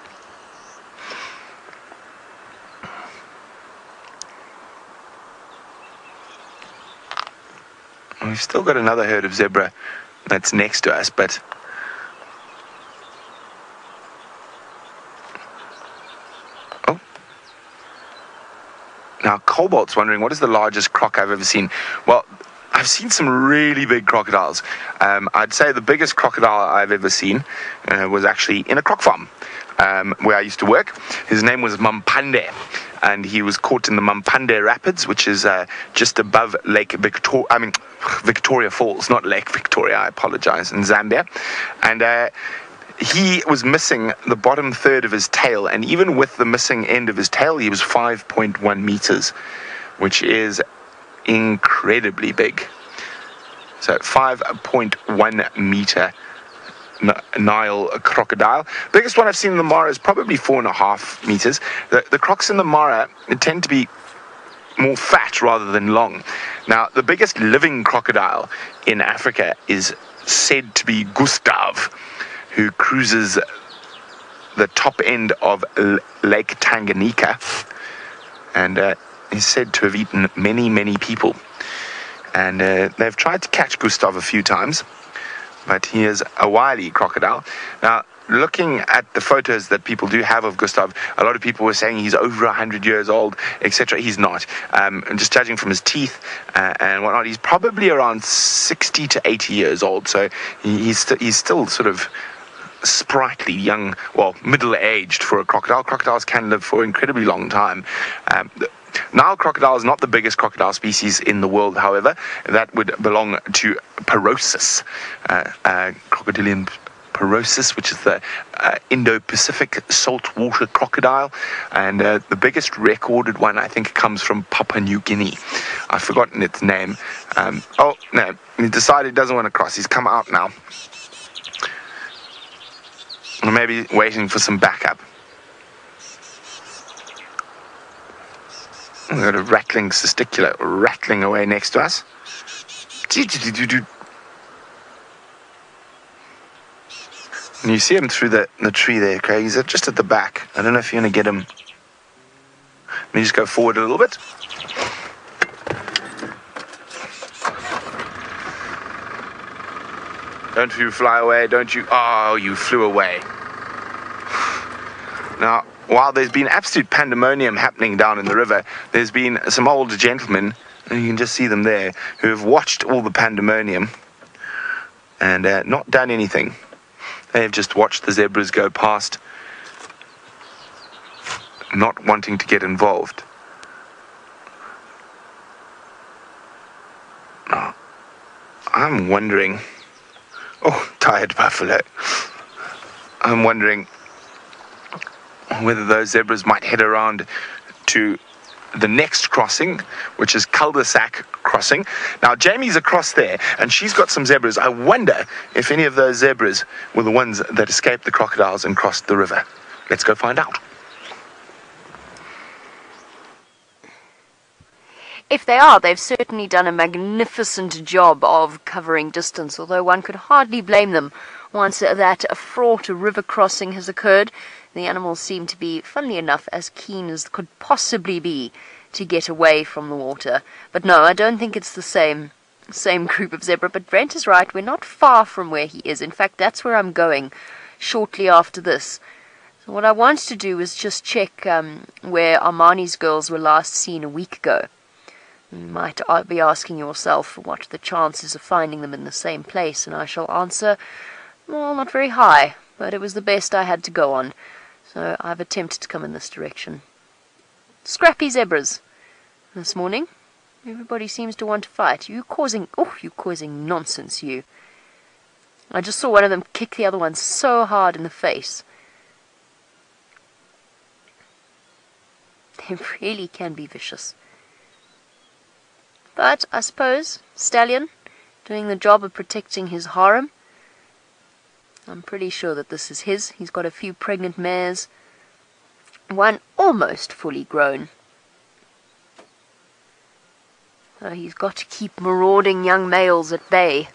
We've still got another herd of zebra that's next to us, but now Cobalt's wondering, what is the largest croc I've ever seen? Well, I've seen some really big crocodiles. I'd say the biggest crocodile I've ever seen was actually in a croc farm where I used to work. His name was Mampande, and he was caught in the Mampande Rapids, which is just above Victoria Falls, not Lake Victoria, I apologize, in Zambia. And he was missing the bottom third of his tail, and even with the missing end of his tail, he was 5.1 meters, which is incredibly big. So 5.1 meter Nile crocodile. Biggest one I've seen in the Mara is probably 4.5 meters. The crocs in the Mara tend to be more fat rather than long. Now, the biggest living crocodile in Africa is said to be Gustav, who cruises the top end of Lake Tanganyika, and is said to have eaten many, many people. And they've tried to catch Gustav a few times, but he is a wily crocodile. Now, looking at the photos that people do have of Gustav, a lot of people were saying he's over 100 years old, etc. He's not. And just judging from his teeth and whatnot, he's probably around 60 to 80 years old. So he's still sort of sprightly, young, well, middle-aged for a crocodile. Crocodiles can live for an incredibly long time. Nile crocodile is not the biggest crocodile species in the world, however. That would belong to Porosus, Crocodilian porosus, which is the Indo-Pacific saltwater crocodile. And the biggest recorded one, I think, comes from Papua New Guinea. I've forgotten its name. Oh, no, he decided he doesn't want to cross. He's come out now. Or maybe waiting for some backup. We've got a rattling testicular rattling away next to us. And you see him through the tree there, Craig. He's just at the back. I don't know if you're going to get him. Let me just go forward a little bit. Don't you fly away, don't you? Oh, you flew away. Now, while there's been absolute pandemonium happening down in the river, there's been some old gentlemen, and you can just see them there, who have watched all the pandemonium and not done anything. They have just watched the zebras go past, not wanting to get involved. Now, I'm wondering... Oh, tired buffalo. I'm wondering whether those zebras might head around to the next crossing, which is cul-de-sac crossing. Now, Jamie's across there, and she's got some zebras. I wonder if any of those zebras were the ones that escaped the crocodiles and crossed the river. Let's go find out. If they are, they've certainly done a magnificent job of covering distance, although one could hardly blame them. Once that fraught river crossing has occurred, the animals seem to be, funnily enough, as keen as could possibly be to get away from the water. But no, I don't think it's the same group of zebra. But Brent is right, we're not far from where he is. In fact, that's where I'm going shortly after this. So what I wanted to do was just check where Armani's girls were last seen a week ago. You might be asking yourself what the chances of finding them in the same place, and I shall answer, well, not very high, but it was the best I had to go on, so I've attempted to come in this direction. Scrappy zebras this morning. Everybody seems to want to fight. You causing nonsense, you. I just saw one of them kick the other one so hard in the face. They really can be vicious. But I suppose stallion doing the job of protecting his harem. I'm pretty sure that this is his. He's got a few pregnant mares. One almost fully grown. So he's got to keep marauding young males at bay.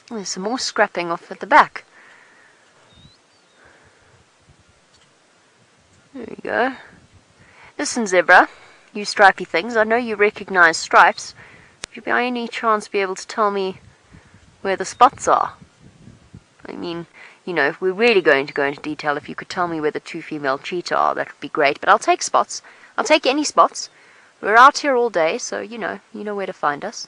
There's some more scrapping off at the back. There we go. Listen, zebra, you stripy things, I know you recognize stripes. Would you by any chance be able to tell me where the spots are? I mean, you know, if we're really going to go into detail, if you could tell me where the 2 female cheetah are, that would be great. But I'll take spots. I'll take any spots. We're out here all day, so you know where to find us.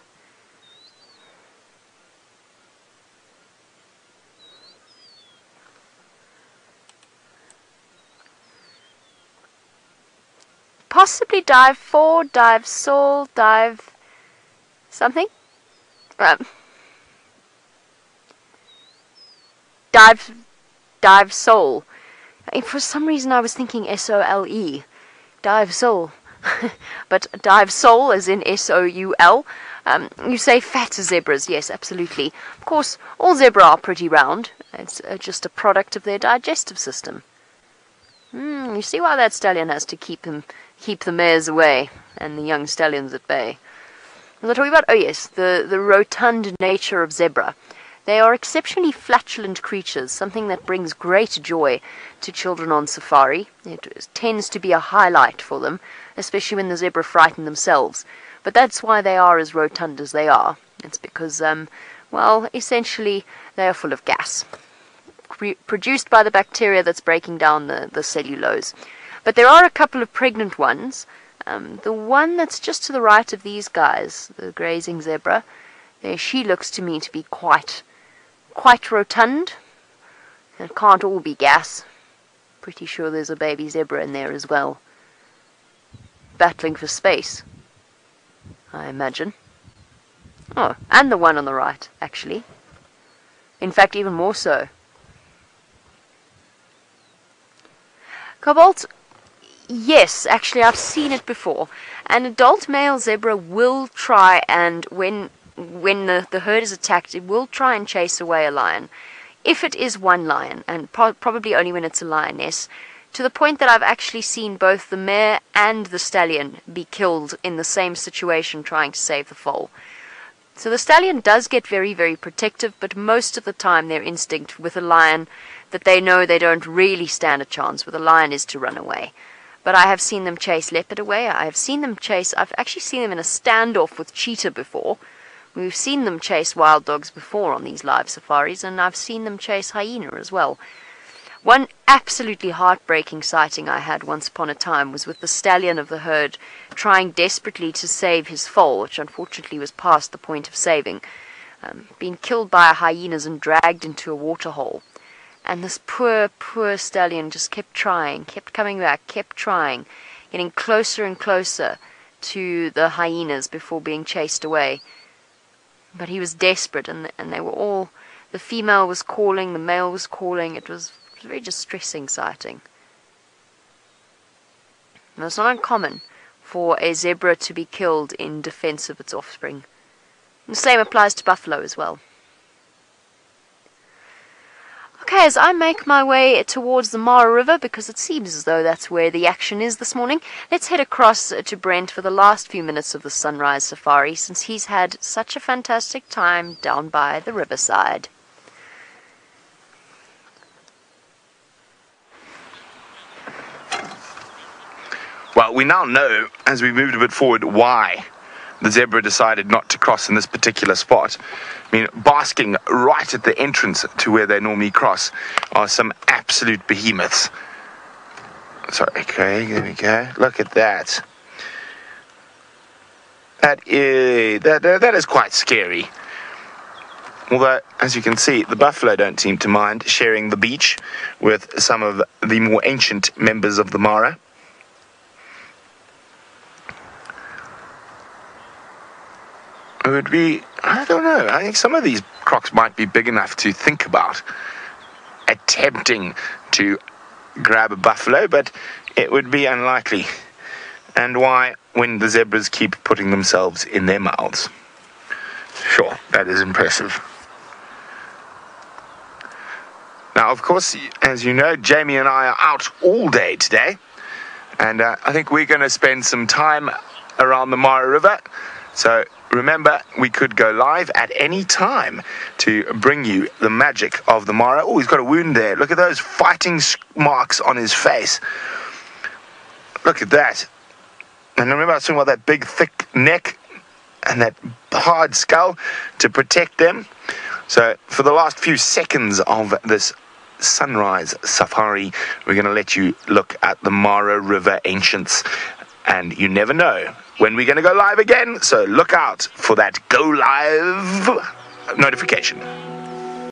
Possibly dive 4, dive soul, dive something. Dive soul. For some reason I was thinking S-O-L-E. Dive soul. But dive soul as in S-O-U-L. You say fat zebras, yes, absolutely. Of course, all zebra are pretty round. It's just a product of their digestive system. You see why that stallion has to keep the mares away and the young stallions at bay. Was I talking about? Oh yes, the rotund nature of zebra. They are exceptionally flatulent creatures, something that brings great joy to children on safari. It tends to be a highlight for them, especially when the zebra frighten themselves. But that's why they are as rotund as they are. It's because, well, essentially they are full of gas, produced by the bacteria that's breaking down the cellulose. But there are a couple of pregnant ones. The one that's just to the right of these guys, the grazing zebra, she looks to me to be quite rotund. It can't all be gas. Pretty sure there's a baby zebra in there as well. Battling for space, I imagine. Oh, and the one on the right, actually. In fact, even more so. Cobalt, yes, actually I've seen it before. An adult male zebra will try, and when the herd is attacked, it will try and chase away a lion. If it is one lion, and probably only when it's a lioness, to the point that I've actually seen both the mare and the stallion be killed in the same situation trying to save the foal. So the stallion does get very, very protective, but most of the time their instinct with a lion that they know they don't really stand a chance with a lion is to run away. But I have seen them chase leopard away. I've actually seen them in a standoff with cheetah before. We've seen them chase wild dogs before on these live safaris, and I've seen them chase hyena as well. One absolutely heartbreaking sighting I had once upon a time was with the stallion of the herd trying desperately to save his foal, which unfortunately was past the point of saving, being killed by hyenas and dragged into a waterhole. And this poor stallion just kept trying, kept coming back, kept trying, getting closer and closer to the hyenas before being chased away. But he was desperate, and they were all, the female was calling, the male was calling. It was a very distressing sighting. Now, it's not uncommon for a zebra to be killed in defense of its offspring. And the same applies to buffalo as well. Okay, as I make my way towards the Mara River, because it seems as though that's where the action is this morning, let's head across to Brent for the last few minutes of the sunrise safari, since he's had such a fantastic time down by the riverside. Well, we now know, as we moved a bit forward, why the zebra decided not to cross in this particular spot. I mean, basking right at the entrance to where they normally cross are some absolute behemoths. So, okay, there we go. Look at that. That is quite scary. Although, as you can see, the buffalo don't seem to mind sharing the beach with some of the more ancient members of the Mara. It would be, I don't know, I think some of these crocs might be big enough to think about attempting to grab a buffalo, but it would be unlikely. And why, when the zebras keep putting themselves in their mouths? Sure, that is impressive. Now, of course, as you know, Jamie and I are out all day today, and I think we're going to spend some time around the Mara River. So remember, we could go live at any time to bring you the magic of the Mara. Oh, he's got a wound there. Look at those fighting marks on his face. Look at that. And remember I was talking about that big, thick neck and that hard skull to protect them. So for the last few seconds of this sunrise safari, we're going to let you look at the Mara River ancients. And you never know when we're going to go live again, so look out for that go live notification.